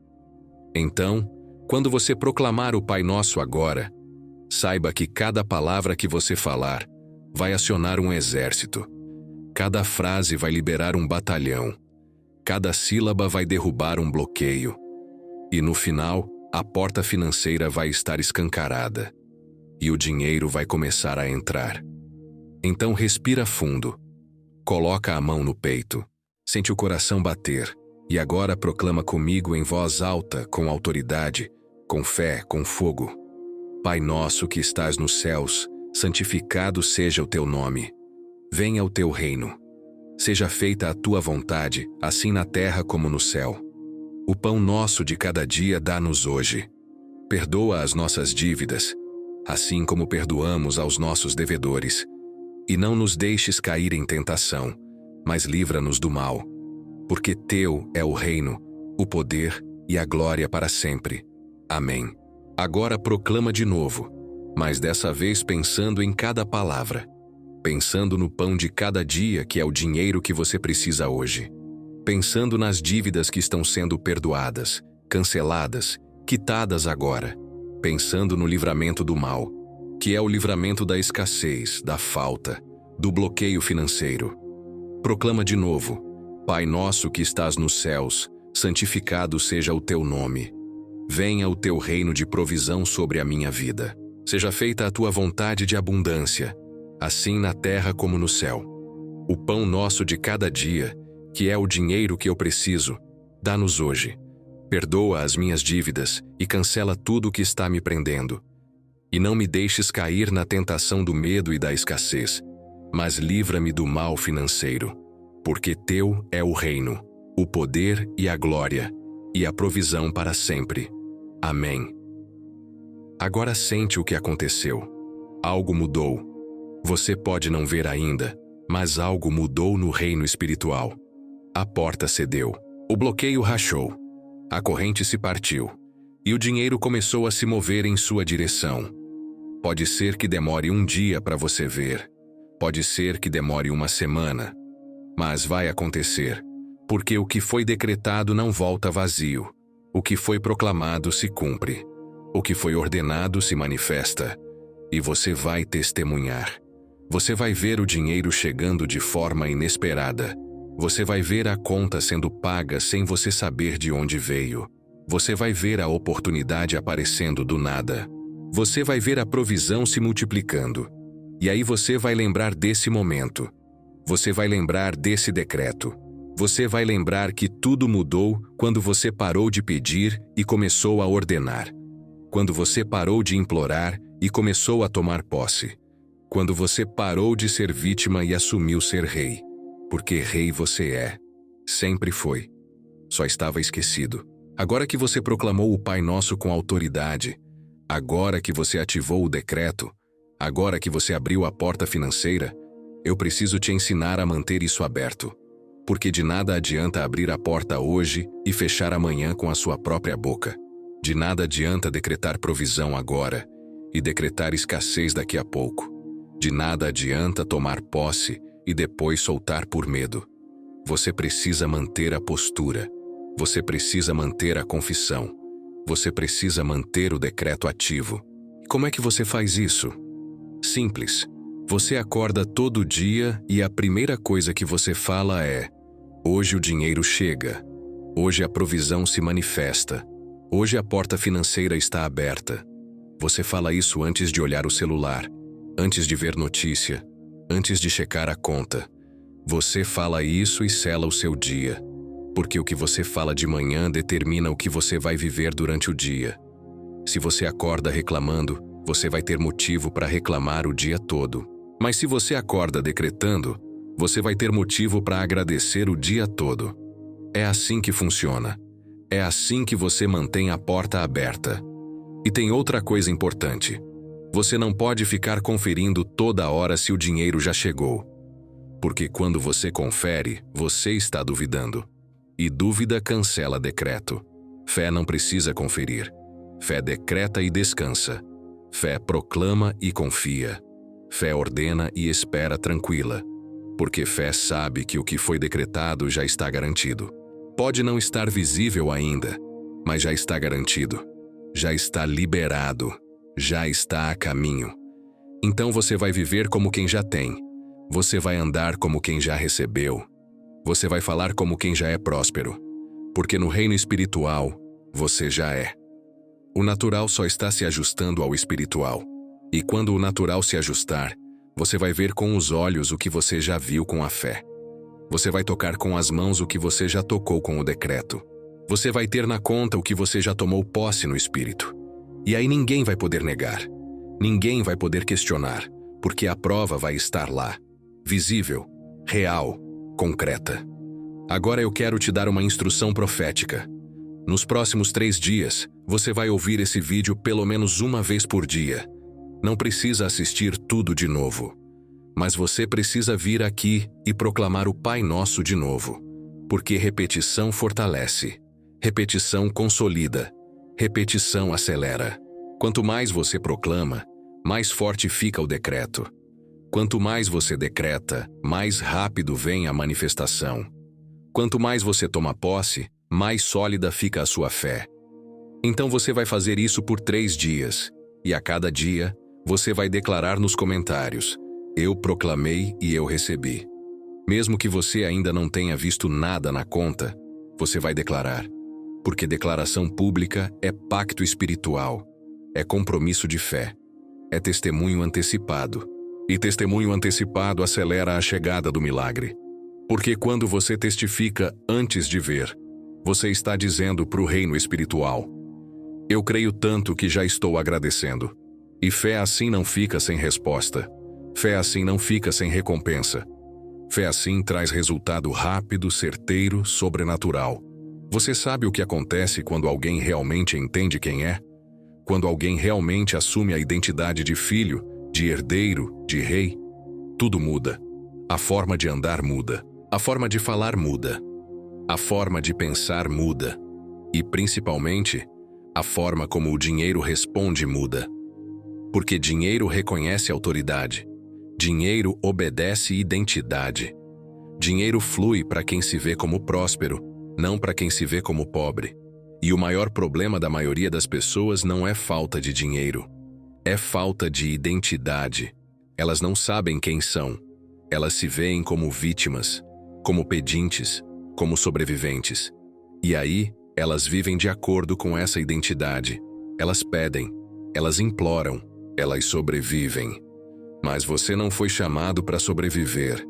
A: Então, quando você proclamar o Pai Nosso agora, saiba que cada palavra que você falar vai acionar um exército. Cada frase vai liberar um batalhão. Cada sílaba vai derrubar um bloqueio. E no final, a porta financeira vai estar escancarada. E o dinheiro vai começar a entrar. Então respira fundo. Coloca a mão no peito. Sente o coração bater. E agora proclama comigo em voz alta, com autoridade, com fé, com fogo. Pai nosso que estás nos céus, santificado seja o teu nome. Venha o teu reino. Seja feita a tua vontade, assim na terra como no céu. O pão nosso de cada dia dá-nos hoje. Perdoa as nossas dívidas, assim como perdoamos aos nossos devedores. E não nos deixes cair em tentação, mas livra-nos do mal. Porque teu é o reino, o poder e a glória para sempre. Amém. Agora proclama de novo, mas dessa vez pensando em cada palavra. pensando no pão de cada dia, que é o dinheiro que você precisa hoje, pensando nas dívidas que estão sendo perdoadas, canceladas, quitadas agora, pensando no livramento do mal, que é o livramento da escassez, da falta, do bloqueio financeiro. Proclama de novo: Pai nosso que estás nos céus, santificado seja o teu nome. Venha o teu reino de provisão sobre a minha vida. Seja feita a tua vontade de abundância, assim na terra como no céu. O pão nosso de cada dia, que é o dinheiro que eu preciso, dá-nos hoje. Perdoa as minhas dívidas e cancela tudo o que está me prendendo. E não me deixes cair na tentação do medo e da escassez, mas livra-me do mal financeiro, porque teu é o reino, o poder e a glória, e a provisão para sempre. Amém. Agora sente o que aconteceu. Algo mudou. Você pode não ver ainda, mas algo mudou no reino espiritual. A porta cedeu, o bloqueio rachou, a corrente se partiu, e o dinheiro começou a se mover em sua direção. Pode ser que demore um dia para você ver, pode ser que demore uma semana, mas vai acontecer, porque o que foi decretado não volta vazio, o que foi proclamado se cumpre, o que foi ordenado se manifesta, e você vai testemunhar. Você vai ver o dinheiro chegando de forma inesperada. Você vai ver a conta sendo paga sem você saber de onde veio. Você vai ver a oportunidade aparecendo do nada. Você vai ver a provisão se multiplicando. E aí você vai lembrar desse momento. Você vai lembrar desse decreto. Você vai lembrar que tudo mudou quando você parou de pedir e começou a ordenar. Quando você parou de implorar e começou a tomar posse. Quando você parou de ser vítima e assumiu ser rei. Porque rei você é. Sempre foi. Só estava esquecido. Agora que você proclamou o Pai Nosso com autoridade, agora que você ativou o decreto, agora que você abriu a porta financeira, eu preciso te ensinar a manter isso aberto. Porque de nada adianta abrir a porta hoje e fechar amanhã com a sua própria boca. De nada adianta decretar provisão agora e decretar escassez daqui a pouco. De nada adianta tomar posse e depois soltar por medo. Você precisa manter a postura. Você precisa manter a confissão. Você precisa manter o decreto ativo. E como é que você faz isso? Simples. Você acorda todo dia e a primeira coisa que você fala é: hoje o dinheiro chega. Hoje a provisão se manifesta. Hoje a porta financeira está aberta. Você fala isso antes de olhar o celular, antes de ver notícia, antes de checar a conta. Você fala isso e sela o seu dia, porque o que você fala de manhã determina o que você vai viver durante o dia. Se você acorda reclamando, você vai ter motivo para reclamar o dia todo. Mas se você acorda decretando, você vai ter motivo para agradecer o dia todo. É assim que funciona. É assim que você mantém a porta aberta. E tem outra coisa importante. Você não pode ficar conferindo toda hora se o dinheiro já chegou. Porque quando você confere, você está duvidando. E dúvida cancela decreto. Fé não precisa conferir. Fé decreta e descansa. Fé proclama e confia. Fé ordena e espera tranquila. Porque fé sabe que o que foi decretado já está garantido. Pode não estar visível ainda, mas já está garantido. Já está liberado. Já está a caminho. Então você vai viver como quem já tem. Você vai andar como quem já recebeu. Você vai falar como quem já é próspero. Porque no reino espiritual, você já é. O natural só está se ajustando ao espiritual. E quando o natural se ajustar, você vai ver com os olhos o que você já viu com a fé. Você vai tocar com as mãos o que você já tocou com o decreto. Você vai ter na conta o que você já tomou posse no espírito. E aí ninguém vai poder negar. Ninguém vai poder questionar, porque a prova vai estar lá. Visível, real, concreta. Agora eu quero te dar uma instrução profética. Nos próximos 3 dias, você vai ouvir esse vídeo pelo menos uma vez por dia. Não precisa assistir tudo de novo. Mas você precisa vir aqui e proclamar o Pai Nosso de novo. Porque repetição fortalece. Repetição consolida. Repetição acelera. Quanto mais você proclama, mais forte fica o decreto. Quanto mais você decreta, mais rápido vem a manifestação. Quanto mais você toma posse, mais sólida fica a sua fé. Então você vai fazer isso por 3 dias, e a cada dia, você vai declarar nos comentários: eu proclamei e eu recebi. Mesmo que você ainda não tenha visto nada na conta, você vai declarar. Porque declaração pública é pacto espiritual, é compromisso de fé, é testemunho antecipado. E testemunho antecipado acelera a chegada do milagre. Porque quando você testifica antes de ver, você está dizendo para o reino espiritual: eu creio tanto que já estou agradecendo. E fé assim não fica sem resposta. Fé assim não fica sem recompensa. Fé assim traz resultado rápido, certeiro, sobrenatural. Você sabe o que acontece quando alguém realmente entende quem é? Quando alguém realmente assume a identidade de filho, de herdeiro, de rei? Tudo muda. A forma de andar muda. A forma de falar muda. A forma de pensar muda. E, principalmente, a forma como o dinheiro responde muda. Porque dinheiro reconhece autoridade. Dinheiro obedece identidade. Dinheiro flui para quem se vê como próspero, não para quem se vê como pobre. E o maior problema da maioria das pessoas não é falta de dinheiro. É falta de identidade. Elas não sabem quem são. Elas se veem como vítimas, como pedintes, como sobreviventes. E aí, elas vivem de acordo com essa identidade. Elas pedem, elas imploram, elas sobrevivem. Mas você não foi chamado para sobreviver.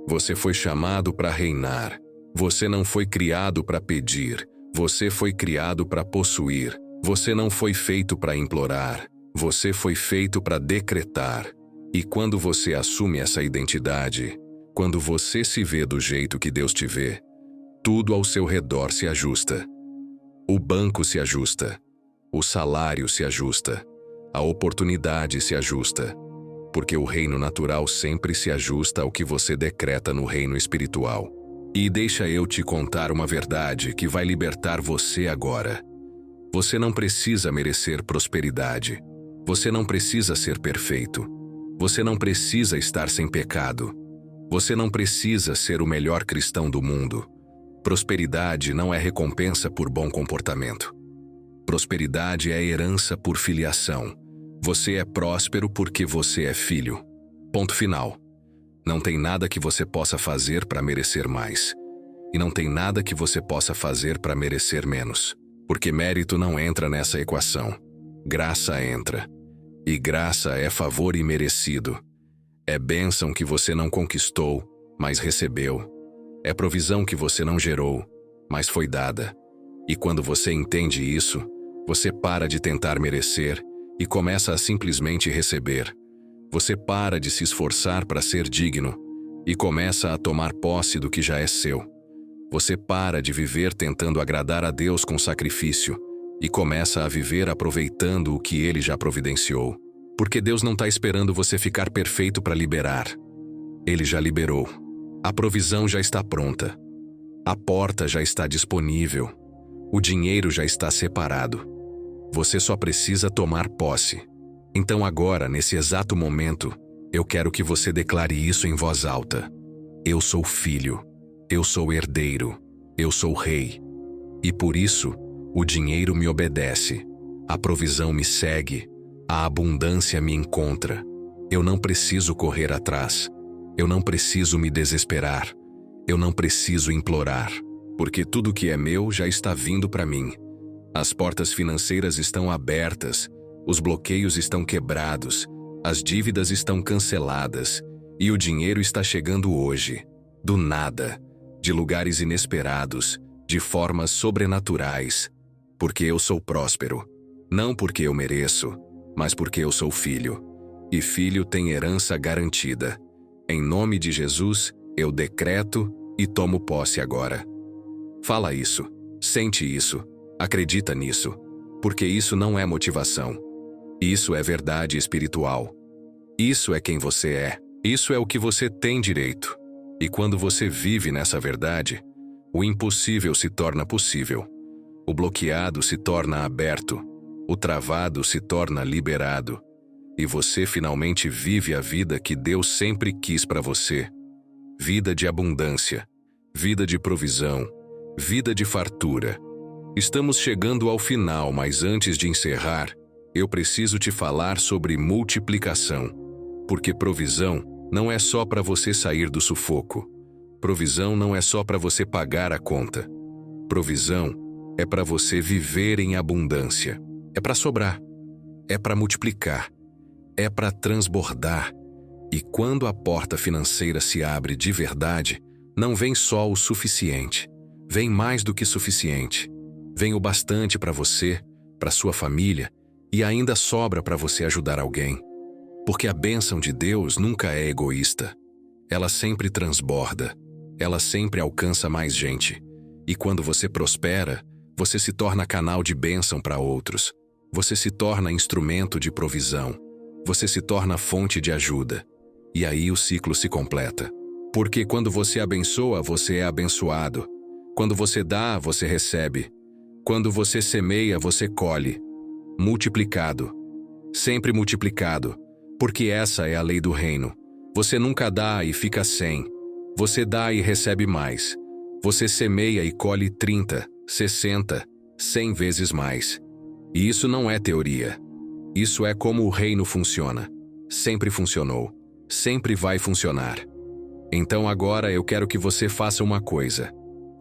A: Você foi chamado para reinar. Você não foi criado para pedir. Você foi criado para possuir. Você não foi feito para implorar. Você foi feito para decretar. E quando você assume essa identidade, quando você se vê do jeito que Deus te vê, tudo ao seu redor se ajusta. O banco se ajusta. O salário se ajusta. A oportunidade se ajusta. Porque o reino natural sempre se ajusta ao que você decreta no reino espiritual. E deixa eu te contar uma verdade que vai libertar você agora. Você não precisa merecer prosperidade. Você não precisa ser perfeito. Você não precisa estar sem pecado. Você não precisa ser o melhor cristão do mundo. Prosperidade não é recompensa por bom comportamento. Prosperidade é herança por filiação. Você é próspero porque você é filho. Ponto final. Não tem nada que você possa fazer para merecer mais. E não tem nada que você possa fazer para merecer menos. Porque mérito não entra nessa equação. Graça entra. E graça é favor imerecido. É bênção que você não conquistou, mas recebeu. É provisão que você não gerou, mas foi dada. E quando você entende isso, você para de tentar merecer e começa a simplesmente receber. Você para de se esforçar para ser digno e começa a tomar posse do que já é seu. Você para de viver tentando agradar a Deus com sacrifício e começa a viver aproveitando o que Ele já providenciou. Porque Deus não está esperando você ficar perfeito para liberar. Ele já liberou. A provisão já está pronta. A porta já está disponível. O dinheiro já está separado. Você só precisa tomar posse. Então agora, nesse exato momento, eu quero que você declare isso em voz alta. Eu sou filho. Eu sou herdeiro. Eu sou rei. E por isso, o dinheiro me obedece. A provisão me segue. A abundância me encontra. Eu não preciso correr atrás. Eu não preciso me desesperar. Eu não preciso implorar. Porque tudo que é meu já está vindo para mim. As portas financeiras estão abertas. Os bloqueios estão quebrados. As dívidas estão canceladas. E o dinheiro está chegando hoje. Do nada. De lugares inesperados. De formas sobrenaturais. Porque eu sou próspero. Não porque eu mereço, mas porque eu sou filho. E filho tem herança garantida. Em nome de Jesus, eu decreto e tomo posse agora. Fala isso, sente isso, acredita nisso, porque isso não é motivação. Isso é verdade espiritual. Isso é quem você é. Isso é o que você tem direito. E quando você vive nessa verdade, o impossível se torna possível. O bloqueado se torna aberto. O travado se torna liberado. e você finalmente vive a vida que Deus sempre quis para você. Vida de abundância, vida de provisão, vida de fartura. Estamos chegando ao final, mas antes de encerrar, eu preciso te falar sobre multiplicação. Porque provisão não é só para você sair do sufoco. Provisão não é só para você pagar a conta. Provisão é para você viver em abundância. É para sobrar. É para multiplicar. É para transbordar. E quando a porta financeira se abre de verdade, não vem só o suficiente. Vem mais do que suficiente. Vem o bastante para você, para sua família, e ainda sobra para você ajudar alguém. Porque a bênção de Deus nunca é egoísta. Ela sempre transborda. Ela sempre alcança mais gente. E quando você prospera, você se torna canal de bênção para outros. Você se torna instrumento de provisão. Você se torna fonte de ajuda. E aí o ciclo se completa. Porque quando você abençoa, você é abençoado. Quando você dá, você recebe. Quando você semeia, você colhe. Multiplicado. Sempre multiplicado. Porque essa é a lei do reino. Você nunca dá e fica sem. Você dá e recebe mais. Você semeia e colhe 30, 60, 100 vezes mais. E isso não é teoria. Isso é como o reino funciona. Sempre funcionou. Sempre vai funcionar. Então agora eu quero que você faça uma coisa.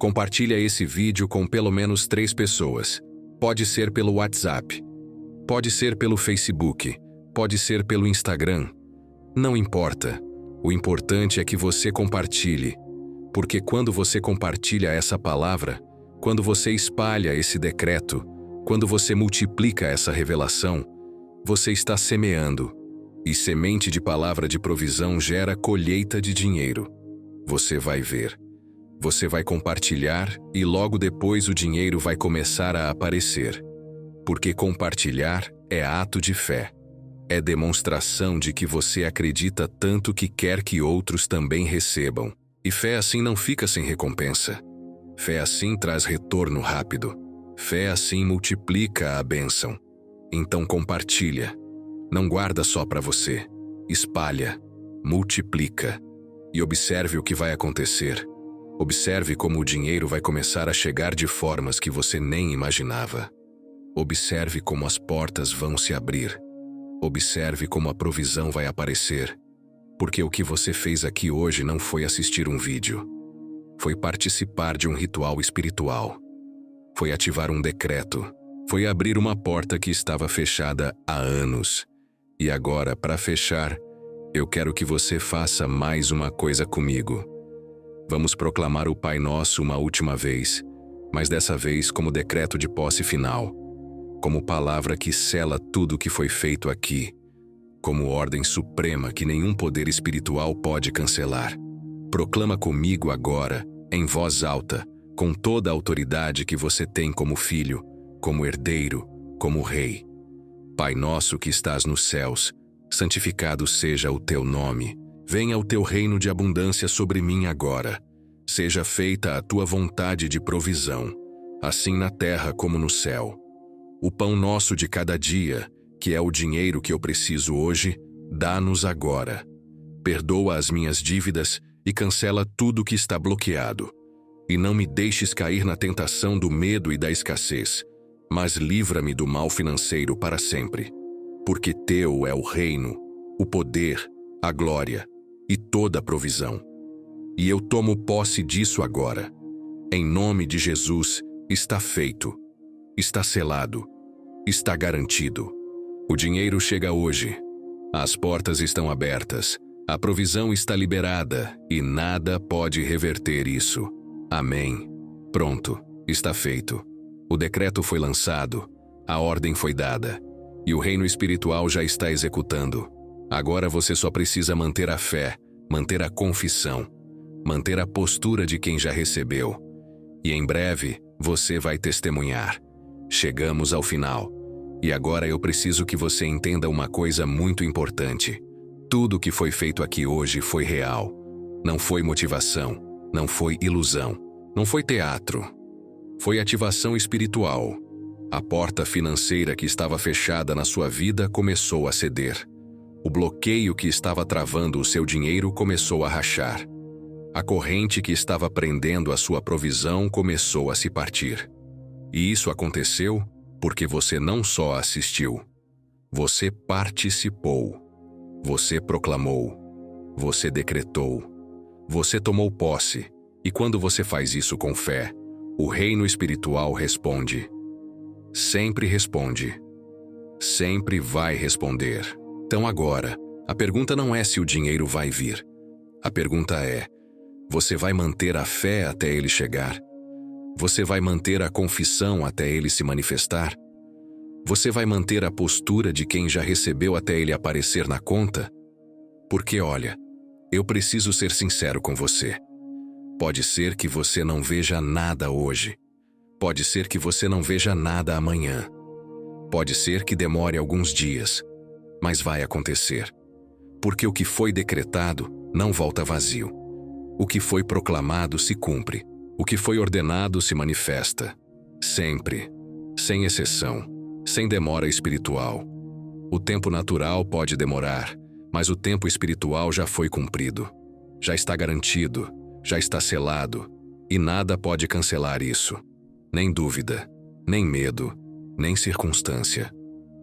A: Compartilha esse vídeo com pelo menos 3 pessoas. Pode ser pelo WhatsApp. Pode ser pelo Facebook. Pode ser pelo Instagram. Não importa. O importante é que você compartilhe. Porque quando você compartilha essa palavra, quando você espalha esse decreto, quando você multiplica essa revelação, você está semeando. E semente de palavra de provisão gera colheita de dinheiro. Você vai ver. Você vai compartilhar e logo depois o dinheiro vai começar a aparecer. Porque compartilhar é ato de fé. É demonstração de que você acredita tanto que quer que outros também recebam. E fé assim não fica sem recompensa. Fé assim traz retorno rápido. Fé assim multiplica a bênção. Então compartilha. Não guarda só para você. Espalha. Multiplica. E observe o que vai acontecer. Observe como o dinheiro vai começar a chegar de formas que você nem imaginava. Observe como as portas vão se abrir. Observe como a provisão vai aparecer. Porque o que você fez aqui hoje não foi assistir um vídeo. Foi participar de um ritual espiritual. Foi ativar um decreto. Foi abrir uma porta que estava fechada há anos. E agora, para fechar, eu quero que você faça mais uma coisa comigo. Vamos proclamar o Pai Nosso uma última vez, mas dessa vez como decreto de posse final. Como palavra que sela tudo o que foi feito aqui, como ordem suprema que nenhum poder espiritual pode cancelar. Proclama comigo agora, em voz alta, com toda a autoridade que você tem como filho, como herdeiro, como rei. Pai nosso que estás nos céus, santificado seja o teu nome. Venha o teu reino de abundância sobre mim agora. Seja feita a tua vontade de provisão, assim na terra como no céu. O pão nosso de cada dia, que é o dinheiro que eu preciso hoje, dá-nos agora. Perdoa as minhas dívidas e cancela tudo que está bloqueado. E não me deixes cair na tentação do medo e da escassez, mas livra-me do mal financeiro para sempre. Porque teu é o reino, o poder, a glória e toda a provisão. E eu tomo posse disso agora. Em nome de Jesus, está feito, está selado, está garantido. O dinheiro chega hoje. As portas estão abertas. A provisão está liberada e nada pode reverter isso. Amém. Pronto, está feito. O decreto foi lançado, a ordem foi dada e o reino espiritual já está executando. Agora você só precisa manter a fé, manter a confissão, manter a postura de quem já recebeu. E em breve você vai testemunhar. Chegamos ao final. E agora eu preciso que você entenda uma coisa muito importante. Tudo que foi feito aqui hoje foi real. Não foi motivação, não foi ilusão, não foi teatro. Foi ativação espiritual. A porta financeira que estava fechada na sua vida começou a ceder. O bloqueio que estava travando o seu dinheiro começou a rachar. A corrente que estava prendendo a sua provisão começou a se partir. E isso aconteceu porque você não só assistiu, você participou, você proclamou, você decretou, você tomou posse, e quando você faz isso com fé, o reino espiritual responde. Sempre responde. Sempre vai responder. Então agora, a pergunta não é se o dinheiro vai vir. A pergunta é: você vai manter a fé até ele chegar? Você vai manter a confissão até ele se manifestar? Você vai manter a postura de quem já recebeu até ele aparecer na conta? Porque olha, eu preciso ser sincero com você. Pode ser que você não veja nada hoje. Pode ser que você não veja nada amanhã. Pode ser que demore alguns dias, mas vai acontecer. Porque o que foi decretado não volta vazio. O que foi proclamado se cumpre. O que foi ordenado se manifesta. Sempre. Sem exceção. Sem demora espiritual. O tempo natural pode demorar, mas o tempo espiritual já foi cumprido. Já está garantido, já está selado, e nada pode cancelar isso. Nem dúvida, nem medo, nem circunstância.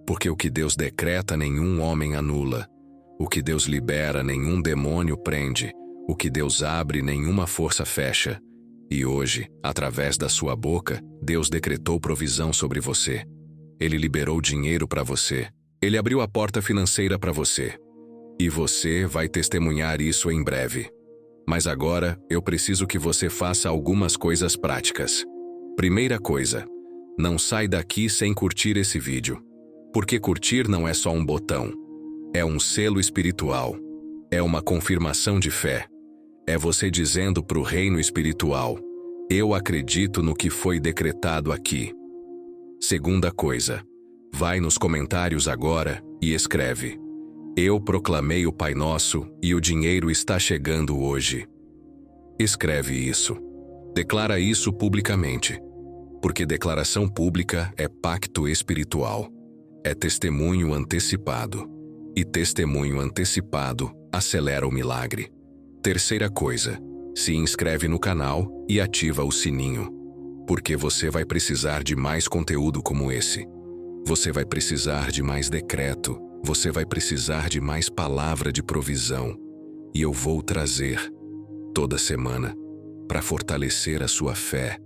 A: Porque o que Deus decreta nenhum homem anula. O que Deus libera nenhum demônio prende. O que Deus abre nenhuma força fecha. E hoje, através da sua boca, Deus decretou provisão sobre você. Ele liberou dinheiro para você. Ele abriu a porta financeira para você. E você vai testemunhar isso em breve. Mas agora, eu preciso que você faça algumas coisas práticas. Primeira coisa, não sai daqui sem curtir esse vídeo. Porque curtir não é só um botão. É um selo espiritual. É uma confirmação de fé. É você dizendo para o reino espiritual: eu acredito no que foi decretado aqui. Segunda coisa, vai nos comentários agora e escreve: eu proclamei o Pai Nosso e o dinheiro está chegando hoje. Escreve isso. Declara isso publicamente. Porque declaração pública é pacto espiritual. É testemunho antecipado. E testemunho antecipado acelera o milagre. Terceira coisa, se inscreve no canal e ativa o sininho. Porque você vai precisar de mais conteúdo como esse. Você vai precisar de mais decreto. Você vai precisar de mais palavra de provisão. E eu vou trazer, toda semana, para fortalecer a sua fé,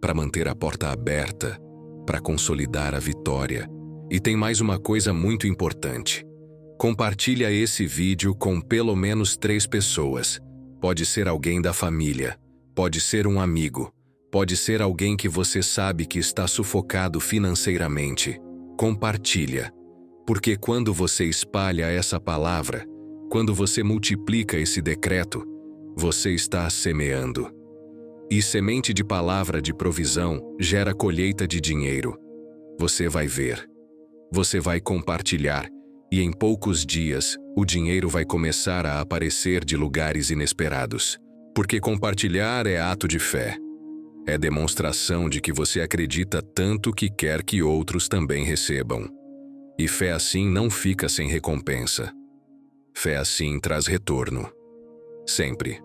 A: para manter a porta aberta, para consolidar a vitória. E tem mais uma coisa muito importante. Compartilha esse vídeo com pelo menos 3 pessoas. Pode ser alguém da família, pode ser um amigo, pode ser alguém que você sabe que está sufocado financeiramente. Compartilha. Porque quando você espalha essa palavra, quando você multiplica esse decreto, você está semeando. E semente de palavra de provisão gera colheita de dinheiro. Você vai ver. Você vai compartilhar. E em poucos dias, o dinheiro vai começar a aparecer de lugares inesperados. Porque compartilhar é ato de fé. É demonstração de que você acredita tanto que quer que outros também recebam. E fé assim não fica sem recompensa. Fé assim traz retorno. Sempre.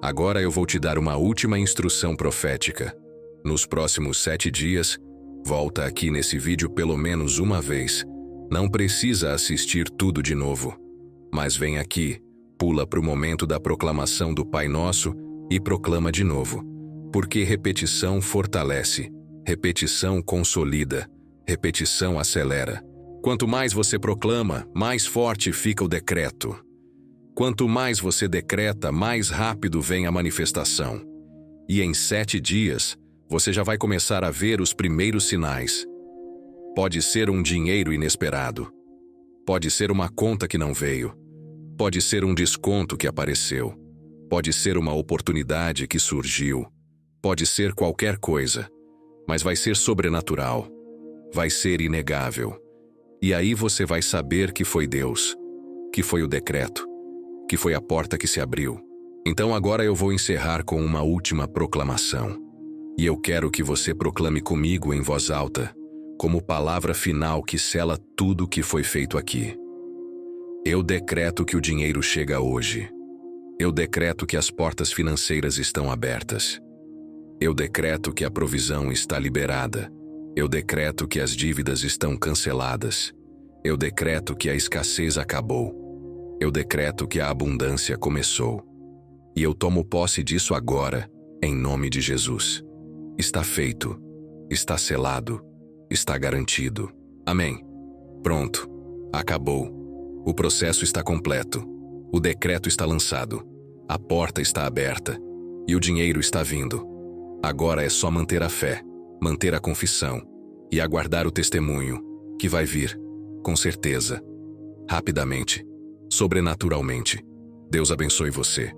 A: Agora eu vou te dar uma última instrução profética. Nos próximos 7 dias, volta aqui nesse vídeo pelo menos uma vez. Não precisa assistir tudo de novo. Mas vem aqui, pula para o momento da proclamação do Pai Nosso e proclama de novo. Porque repetição fortalece, repetição consolida, repetição acelera. Quanto mais você proclama, mais forte fica o decreto. Quanto mais você decreta, mais rápido vem a manifestação. E em 7 dias, você já vai começar a ver os primeiros sinais. Pode ser um dinheiro inesperado. Pode ser uma conta que não veio. Pode ser um desconto que apareceu. Pode ser uma oportunidade que surgiu. Pode ser qualquer coisa. Mas vai ser sobrenatural. Vai ser inegável. E aí você vai saber que foi Deus. Que foi o decreto. Que foi a porta que se abriu. Então agora eu vou encerrar com uma última proclamação. E eu quero que você proclame comigo em voz alta, como palavra final que sela tudo que foi feito aqui. Eu decreto que o dinheiro chega hoje. Eu decreto que as portas financeiras estão abertas. Eu decreto que a provisão está liberada. Eu decreto que as dívidas estão canceladas. Eu decreto que a escassez acabou. Eu decreto que a abundância começou. E eu tomo posse disso agora, em nome de Jesus. Está feito. Está selado. Está garantido. Amém. Pronto. Acabou. O processo está completo. O decreto está lançado. A porta está aberta. E o dinheiro está vindo. Agora é só manter a fé, manter a confissão e aguardar o testemunho, que vai vir, com certeza, rapidamente, sobrenaturalmente. Deus abençoe você.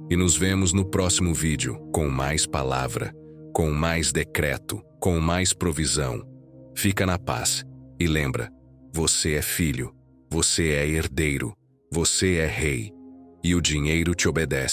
A: E nos vemos no próximo vídeo com mais palavra, com mais decreto, com mais provisão. Fica na paz e lembra, você é filho, você é herdeiro, você é rei e o dinheiro te obedece.